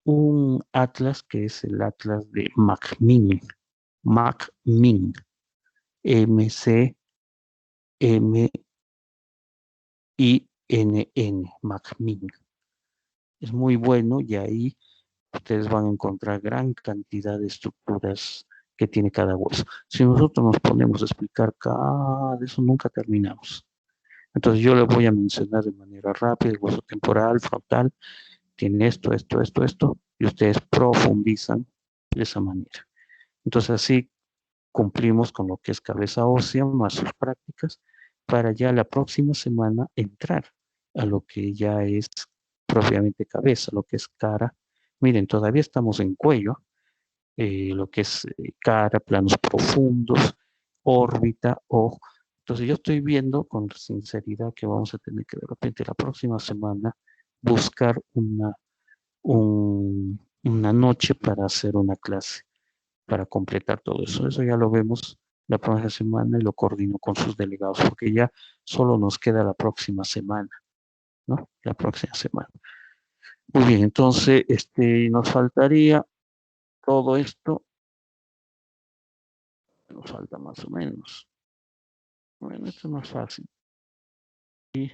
un atlas que es el atlas de McMinn. McMinn. M-C-M-I-N-N. McMinn. Es muy bueno y ahí ustedes van a encontrar gran cantidad de estructuras que tiene cada hueso. Si nosotros nos ponemos a explicar cada de eso, nunca terminamos. Entonces yo les voy a mencionar de manera rápida el hueso temporal, frontal, tiene esto, y ustedes profundizan de esa manera. Entonces así cumplimos con lo que es cabeza ósea, más sus prácticas, para ya la próxima semana entrar a lo que ya es propiamente cabeza, lo que es cara. Miren, todavía estamos en cuello, lo que es cara, planos profundos, órbita, ojo. Entonces yo estoy viendo con sinceridad que vamos a tener que de repente la próxima semana buscar una noche para hacer una clase, para completar todo eso. Eso ya lo vemos la próxima semana y lo coordino con sus delegados, porque ya solo nos queda la próxima semana, ¿no? La próxima semana. Muy bien, entonces nos faltaría todo esto, nos falta más o menos. Bueno, esto es más fácil. Y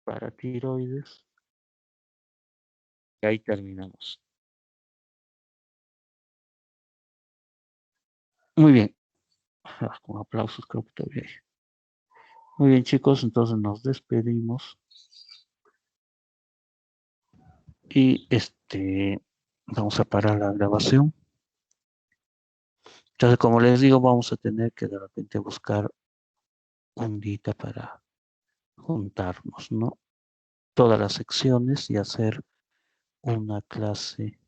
para tiroides, y ahí terminamos. Muy bien. Con aplausos creo que todavía hay. Muy bien, chicos, entonces nos despedimos. Y vamos a parar la grabación. Entonces, como les digo, vamos a tener que de repente buscar un día para juntarnos, ¿no? Todas las secciones y hacer una clase